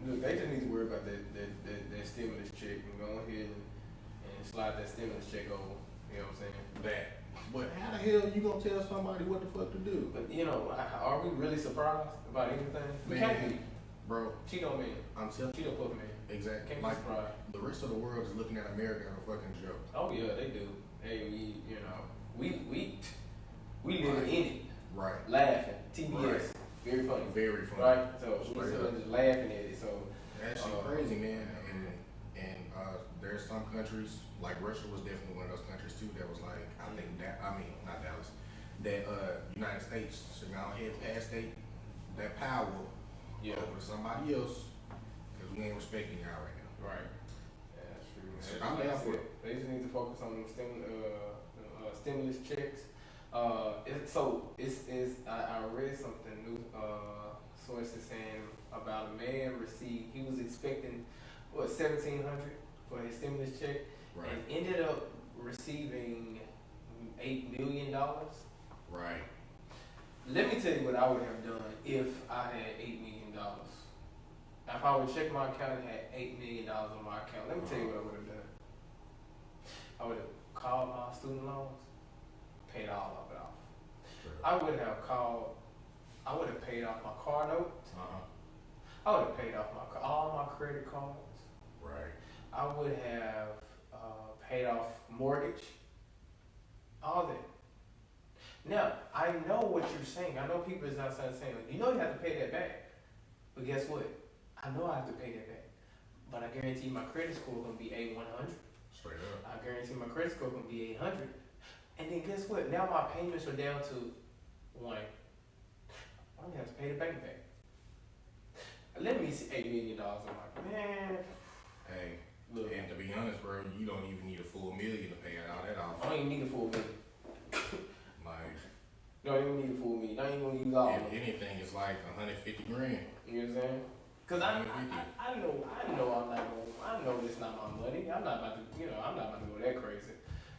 Look, they just need to worry about that stimulus check and go ahead and slide that stimulus check over. You know what I'm saying? That. But how the hell you gonna tell somebody what the fuck to do? But you know, are we really surprised about anything? We Man, can't be. Bro, Cheeto man. I'm telling Cheeto puff man. exactly. Can't be Like surprised. the rest of the world is looking at America as a fucking joke. Oh yeah, they do. Hey, we live in it, Right. laughing. TBS, Right. very funny. Very funny. Right? So we Straight sitting up. just laughing at it. So That shit crazy, man. And there's some countries, like Russia was definitely one of those countries too, that was like, I think that, I mean, not Dallas, that United States should now head past that power over to somebody else, because we ain't respecting y'all right now. right. Yeah, that's true. So I'm down for it. They just need to focus on the stimulus checks. I read something new. Sources saying about a man he was expecting $1,700 for his stimulus check, Right. and ended up receiving $8 million. Right. Let me tell you what I would have done if I had $8 million. If I would check my account and had $8 million on my account, let me tell you what I would have done. I would have called my student loans, paid all of it off. I would have paid off my car note. I would have paid off all my credit cards. Right. I would have paid off mortgage. All that. Now, I know what you're saying. I know people is not saying, you know you have to pay that back. But guess what? I know I have to pay that back. But I guarantee my credit score is going to be A100. Straight up. I guarantee my credit score is going to be 800. And then guess what? Now my payments are down to 1. I'm going to have to pay the bank back. Let me see $8 million on my man. Hey, look. And to be honest, bro, you don't even need a full million to pay all that off. I don't even need a full million. Like, You don't even need a full million. I ain't gonna use all of if it. anything, it's like 150 grand. You know what I'm saying? Cause I know I know it's not my money. I'm not about to go that crazy.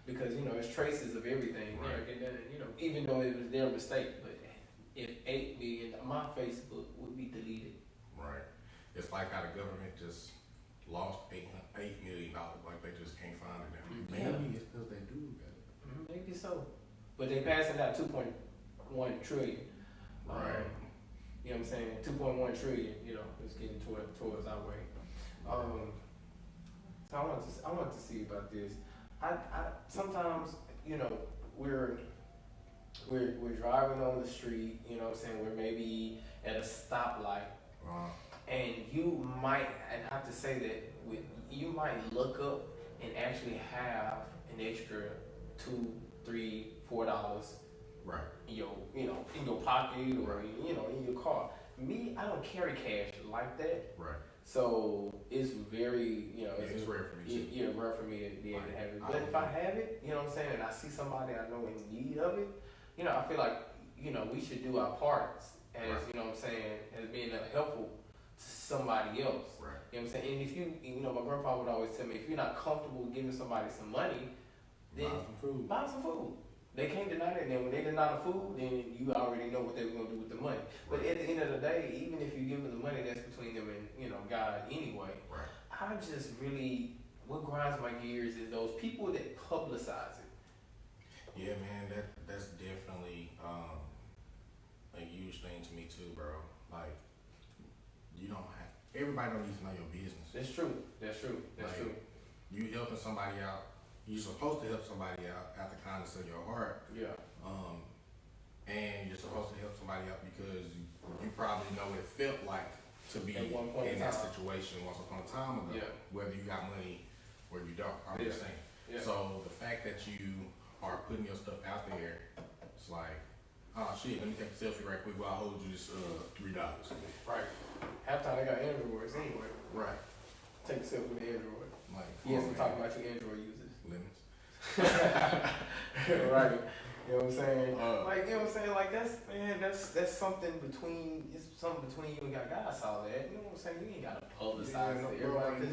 Because, it's traces of everything. Right. And then, even though it was their mistake, but if 8 million, my Facebook would be deleted. Right. It's like how the government just lost $8 million, like they just can't find it now. Maybe it's because they do better. Maybe so. But they passing out 2.1 trillion. Right. You know what I'm saying? 2.1 trillion, it's getting towards our way. So I want to see about this. I sometimes, we're driving on the street, you know what I'm saying, we're maybe at a stoplight, and you might, and I have to say that you might look up and actually have an extra $2, $3, $4 Right. in your pocket or in your car. Me, I don't carry cash like that. Right. So it's very, It's rare for me too. Yeah, rare for me to be able to have it. But if I have it, you know what I'm saying, and I see somebody I know in need of it, I feel like, we should do our parts as, Right. you know what I'm saying, as being helpful to somebody else. Right. You know what I'm saying? And if my grandpa would always tell me, if you're not comfortable giving somebody some money, then Buy some food. buy some food. They can't deny that. And then when they deny the food, then you already know what they were going to do with the money. But at the end of the day, even if you give them the money, that's between them and, God anyway. Right. I just really, what grinds my gears is those people that publicize it. Yeah, man, that's definitely a huge thing to me too, bro. Like, everybody don't need to know your business. That's true. That's true. You helping somebody out. You're supposed to help somebody out the kindness of your heart. Yeah. And you're supposed to help somebody out because you probably know what it felt like to be At one point in in that time. situation once upon a time ago. Yeah. Whether you got money or you don't. I'm just saying. Yeah. So the fact that you are putting your stuff out there, it's like, oh shit, let me take a selfie right quick while I hold you this $3. Right. Halftime they got Androids anyway. Right. Take a selfie with the Android. Like, Yes, I'm talking about your Android users. limits. Right. You know what I'm saying? Like that's something between you and God. God saw that. You know what I'm saying? You ain't gotta publicize it. Everybody, nobody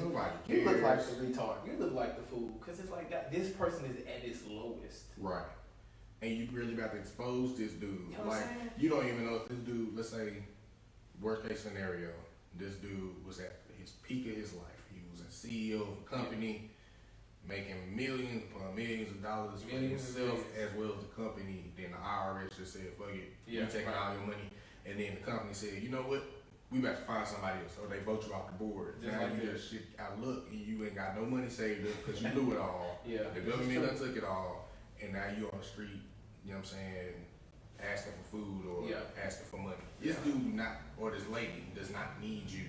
you look like cares. the retard. You look like the fool. Cause it's like that. This person is at its lowest. Right. And you really about to expose this dude. You know what I'm Like, saying? you don't even know if this dude, let's say, worst case scenario, this dude was at his peak of his life. He was a CEO of a company, making millions upon millions of dollars for Millions of himself millions. as well as the company. Then the IRS just said, fuck it, you taking all your money. And then the company said, you know what? We about to find somebody else. Or they vote you off the board. Just now like you this. just shit out look and you ain't got no money saved up because you blew it all. Yeah. The government done took it all. And now you on the street, you know what I'm saying, asking for food or asking for money. This dude this lady does not need you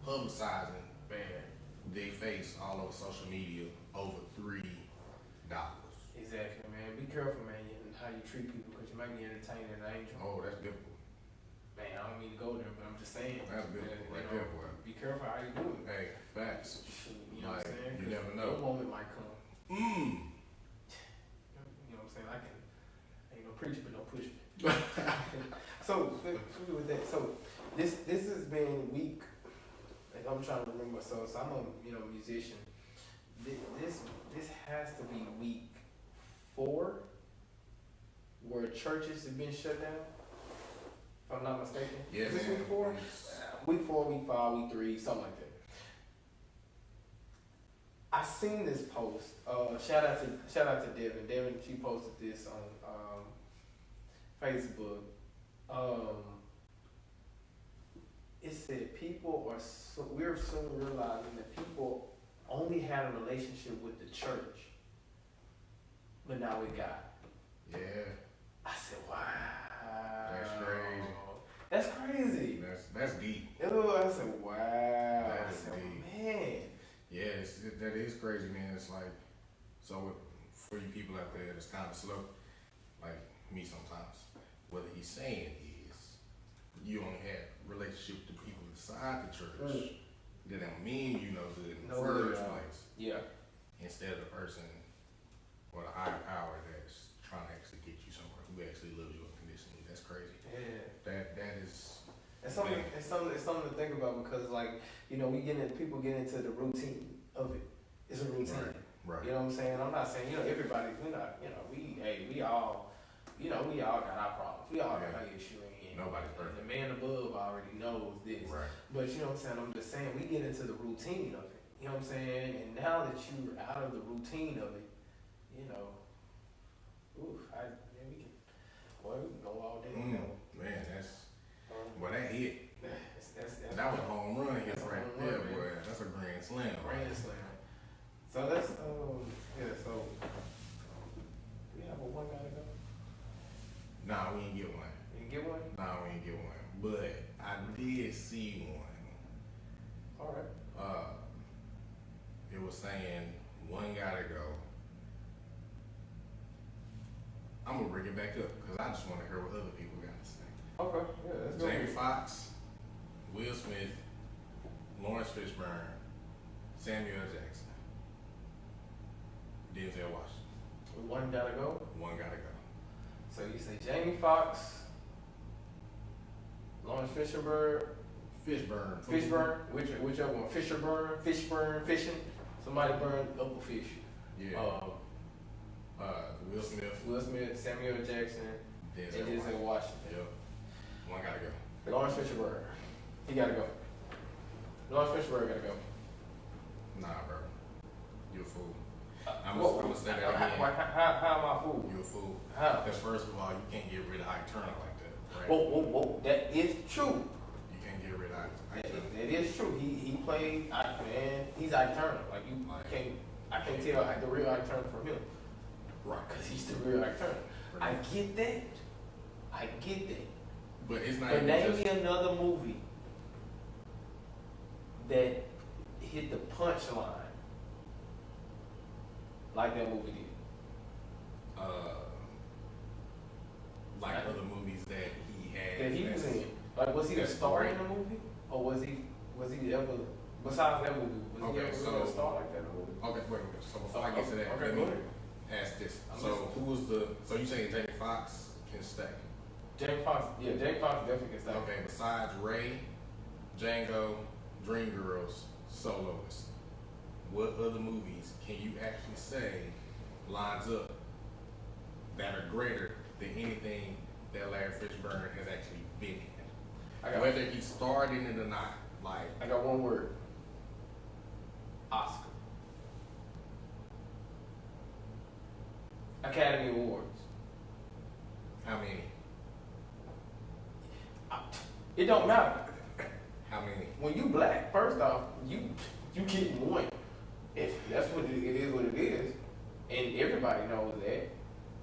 publicizing their face all over social media over $3. Exactly, man. Be careful, man, and how you treat people because you might be entertaining an angel. Oh, that's biblical. Man, I don't mean to go there, but I'm just saying. That's biblical right there, boy. Be careful how you do it. Hey, facts. You know what I'm saying? You 'Cause never know. Your moment might come. Mm. You know what I'm saying? I ain't no preacher, but no push me. So with that, so this has been week. Like I'm trying to remember myself. So I'm a musician. This has to be week 4. where churches have been shut down. If I'm not mistaken. Yeah, Is this man. week 4? Week 4, week 5, week 3, something like that. I seen this post. Shout out to Devin. Devin, she posted this on Facebook. It said we're soon realizing that people only had a relationship with the church, but now with God. Yeah. I said, wow. That's crazy. That's crazy. That's deep. Ew, I said, wow. That I is said, deep. man. Yeah, that is crazy, man. It's like, so for you people out there that's kind of slow, like me sometimes, what he's saying is, you only have relationship with the people inside the church. That don't mean you know good in the first place. Yeah. Instead of the person or the higher power that's trying to actually get you somewhere, who actually loves you unconditionally. That's crazy. Yeah. That is. It's something to think about because, like, you know, people get into the routine of it. It's a routine. Right. You know what I'm saying? I'm not saying, you know, everybody, we're not, you know, we all got our problems. We all got our issues. Nobody's perfect. The man above already knows this. Right. But you know what I'm saying? I'm just saying, we get into the routine of it. You know what I'm saying? And now that you're out of the routine of it, you know, we can go all day. You know? Man, well, that hit. That's That was a home run hit right there, man. boy. That's a grand slam. Grand slam. So that's so we have a one guy to go. Nah, we ain't get one. You can get one? Nah, we ain't get one. But I did see one. All right. It was saying one gotta go. I'm gonna bring it back up because I just want to hear what other people got to say. Okay, yeah, that's good. Jamie Foxx, Will Smith, Lawrence Fishburne, Samuel Jackson, Denzel Washington. One gotta go. One gotta go. So you say Jamie Foxx, Lawrence Fishburne, whichever one, Fishburne, fishing. Somebody burned up a fish. Yeah. Will Smith, Samuel Jackson, and Denzel Washington. Yep. One gotta go. Lawrence Fishburne, he gotta go. Lawrence Fishburne gotta go. Nah, bro. You a fool. I'm gonna say that again. How am I a fool? You a fool. How? Because first of all, you can't get rid of Ike Turner like that. Right? Whoa. That is true. You can't get rid of Ike Turner. That is true. He played Ike, man. He's Ike Turner. Like I can't tell the real Ike Turner from him. Right. Because he's the real Ike Turner. I get that. But it's not But even name just... me another movie that hit the punchline like that movie did. Like other movies that he had. That he was in. Like, was he the star in the movie? Or was he ever, besides that movie, was he ever a star like that in the movie? Okay, wait. So before I get to that, let me ask this. So you saying Jamie Foxx can stay? Jamie Foxx definitely can stay. Okay, besides Ray, Django, Dreamgirls, Soloist, what other movies can you actually say lines up that are greater than anything that Larry Fishburne has actually been in? Whether he starred in it or not, like... I got one word. Oscar. Academy Awards. How many? It don't matter. How many? When you black, first off, you get one. If that's what it is, what it is, and everybody knows that.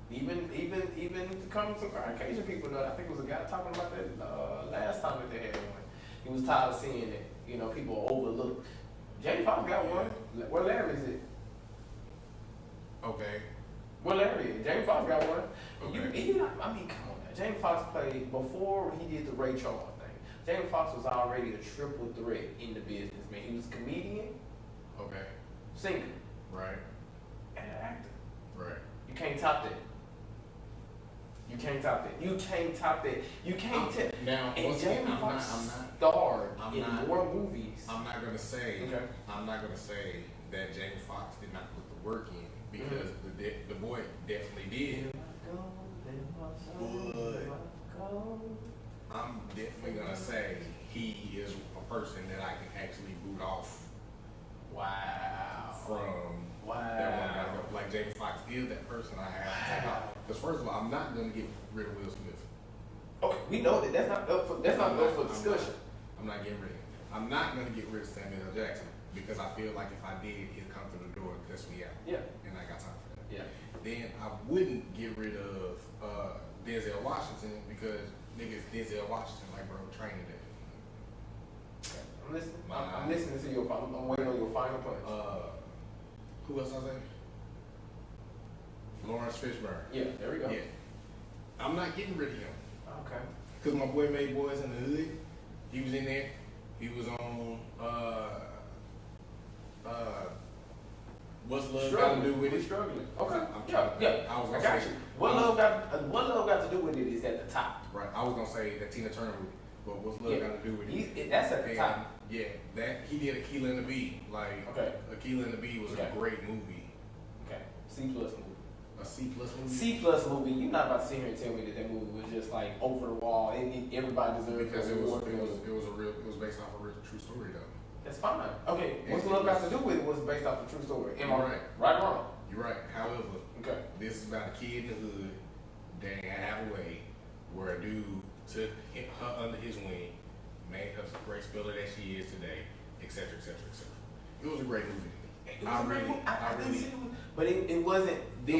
Even to come to Caucasian people know. I think it was a guy talking about that last time that they had one. He was tired of seeing that, you know, people overlook. Jamie Foxx got one. Where Larry is it? Okay. Where Larry is? Jamie Foxx got one. Okay. Come on now. Jamie Foxx played before he did the Ray Charles thing. Jamie Foxx was already a triple threat in the business, man. He was a comedian, Okay. singer, Right. and an actor. Right. You can't top that. You can't top that. Now, And Jamie Foxx starred in more movies. I'm not gonna say. Okay. I'm not gonna say that Jamie Foxx did not put the work in because the boy definitely did. I'm definitely gonna say he is a person that I can actually boot off Wow. from Wow. that one guy. Like Jamie Foxx is that person I have to take off. Because first of all, I'm not gonna get rid of Will Smith. Okay, we know that that's not up for discussion. I'm not getting rid of him. I'm not gonna get rid of Samuel L. Jackson because I feel like if I did, he'd come through the door and cuss me out. Yeah. And I got time for that. Yeah. Then I wouldn't get rid of Denzel Washington because niggas Denzel Washington like bro training that. Okay. I'm listening. I'm listening to your. I'm waiting on your final punch. Who else I say? Lawrence Fishburne. Yeah. There we go. Yeah. I'm not getting rid of him. Okay. Cause my boy made Boys in the Hood. He was in there. He was on What's Love Got to Do with It? Struggling. Okay. I I got you. What love got to do with it is at the top. Right. I was gonna say that Tina Turner movie, but What's Love Got to Do with It? That's at the top. Yeah, that he did Aquila and the Bee. Like Aquila and the Bee was a great movie. Okay. C+ movie. A C+ movie. C+ movie. You're not about to sit here and tell me that movie was just like over the wall. Everybody deserved because it was based off a real true story though. That's fine. Okay. What's Love Got to Do with it was based off a true story. Am I right? Right or wrong? You're right. However, this is about a kid in the hood that ain't have a way where a dude took her under his wing, made her the great speller that she is today, etc., etc., etc. It was a great movie. But it wasn't. Then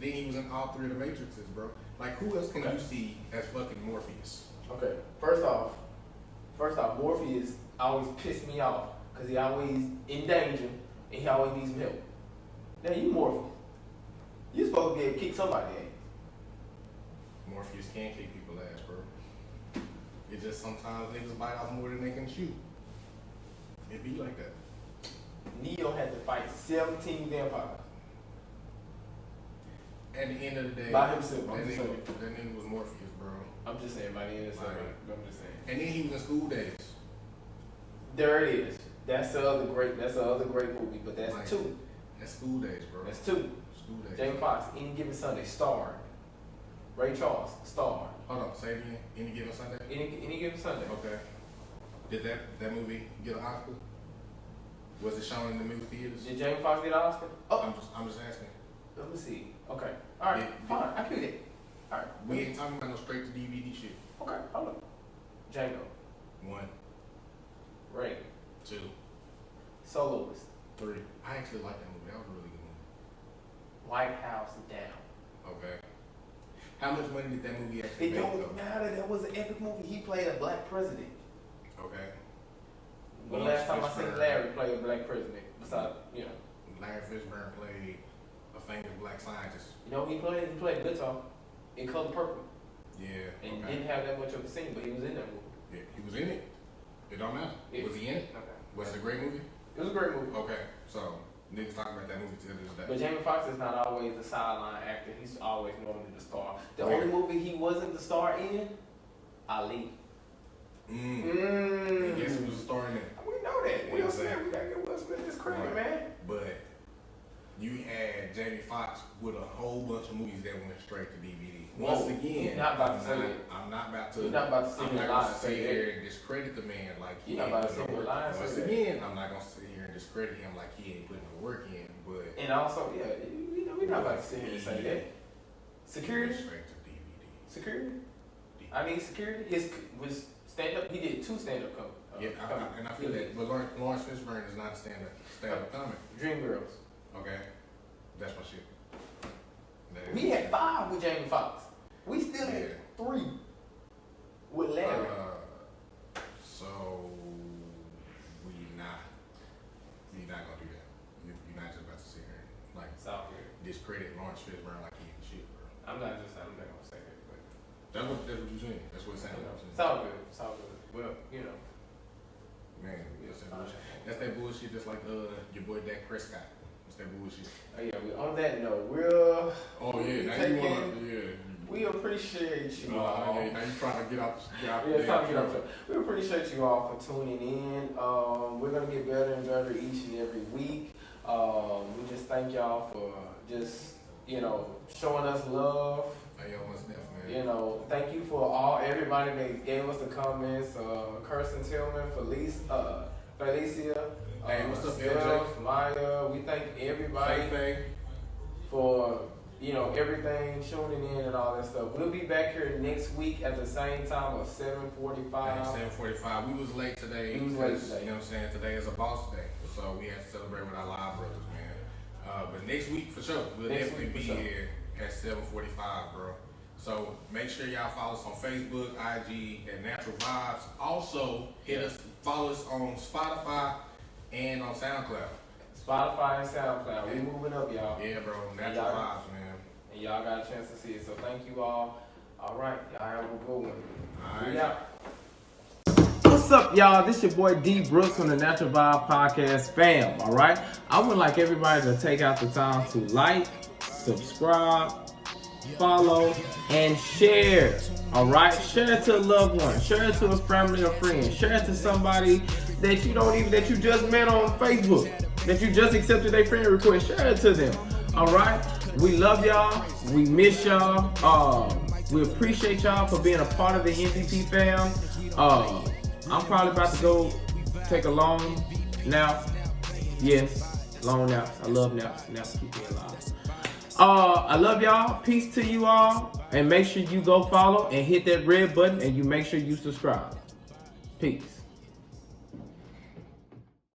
he was in all three of the Matrixes, bro. Like who else can you see as fucking Morpheus? Okay. First off, Morpheus always pissed me off because he always in danger and he always needs some help. Now you Morpheus. You supposed to be able to kick somebody ass. Morpheus can kick people's ass, bro. It just sometimes niggas bite off more than they can shoot. It be like that. Neo had to fight 17 vampires. At the end of the day, by himself. That nigga was Morpheus, bro. I'm just saying, by the end of the day, I'm just saying. And then he was in School Days. There it is. That's the other great movie, but that's like, two. That's School Days, bro. That's two. School Days. Jamie Foxx, Any Given Sunday, starred. Ray Charles, starred. Hold on, say it again. Any Given Sunday? Any Given Sunday. Okay. Did that movie get an Oscar? Was it shown in the movie theaters? Did Jamie Foxx get an Oscar? Oh, I'm just asking. Let me see. Okay. All right. Fine. I get it. All right. We ain't talking about no straight to DVD shit. Okay. Hold on. Django. 1. Ray. 2. Soloist. 3. I actually like that movie. That was a really good movie. White House Down. Okay. How much money did that movie actually make? It don't matter. That was an epic movie. He played a black president. Okay. The last time I seen Larry play a black president, besides, Larry Fishburne played a famous black scientist. You know, he played guitar in Color Purple. Yeah. And didn't have that much of a scene, but he was in that movie. Yeah, he was in it. It don't matter. Was he in it? Okay. Was it a great movie? It was a great movie. Okay, so niggas talking about that movie till this day. But Jamie Foxx is not always the sideline actor. He's always normally the star. The only movie he wasn't the star in, Ali. And guess who was the star in it? We know that. Will Smith. We gotta get Will Smith his credit, man. But you had Jamie Foxx with a whole bunch of movies that went straight to DVD. Once again, I'm not about to say it. I'm not about to. You're not about to sit here and sit here and discredit the man like he ain't ain't about to putting sit no here work. and Once again, I'm not gonna sit here and discredit him like he ain't putting no work in. But and also, we're not about to sit here and say that. Security. Straight to DVD. Security. I mean, security. His was stand up. He did 2 stand up comedy. And I feel that. But Lawrence Fishburne is not a stand up comic. Dreamgirls. Okay, that's my shit. We had 5 with Jamie Foxx. We still had 3 with Larry. So we not gonna do that. You're not just about to sit here and like discredit Lawrence Fishburne like he ain't shit, bro. I'm not gonna say that, but that's what you're saying. That's what it's saying. It's all good. It's all good. Well, man, that's that bullshit. Just like your boy Dak Prescott. That's that bullshit. Oh yeah. On that note, we appreciate you all. Now you trying to get out. We appreciate you all for tuning in. We're gonna get better and better each and every week. We just thank y'all for just showing us love Hey, yo, what's next, man? You know, thank you for everybody that gave us the comments. Kirsten Tillman, Felicia, Hey, what's up, Steph, LJ? Maya. We thank everybody Faye. for, you know, everything, tuning in and all that stuff. We'll be back here next week at the same time of 7:45. 7:45. We was late today. We was late because, today. You know what I'm saying? Today is a boss day, so we have to celebrate with our live brothers, man. But next week for sure, we'll Next definitely week be for sure. here at 7:45, bro. So make sure y'all follow us on Facebook, IG, at Natural Vibes. Also, follow us on Spotify and on SoundCloud. Spotify and SoundCloud. We moving up, y'all. Yeah, bro. Natural Y'all- Vibes, man. And y'all got a chance to see it. So thank you all. All right. Y'all have a good one. All right. We out. What's up, y'all? This your boy D Brooks from the Natural Vibe Podcast fam. All right. I would like everybody to take out the time to like, subscribe, follow, and share. All right. Share it to a loved one. Share it to a family or friend. Share it to somebody that you just met on Facebook, that you just accepted their friend request. Share it to them. All right. We love y'all. We miss y'all. We appreciate y'all for being a part of the MVP fam. I'm probably about to go take a long nap. Yes, long naps. I love naps. Naps keep me alive. I love y'all. Peace to you all. And make sure you go follow and hit that red button and you make sure you subscribe. Peace.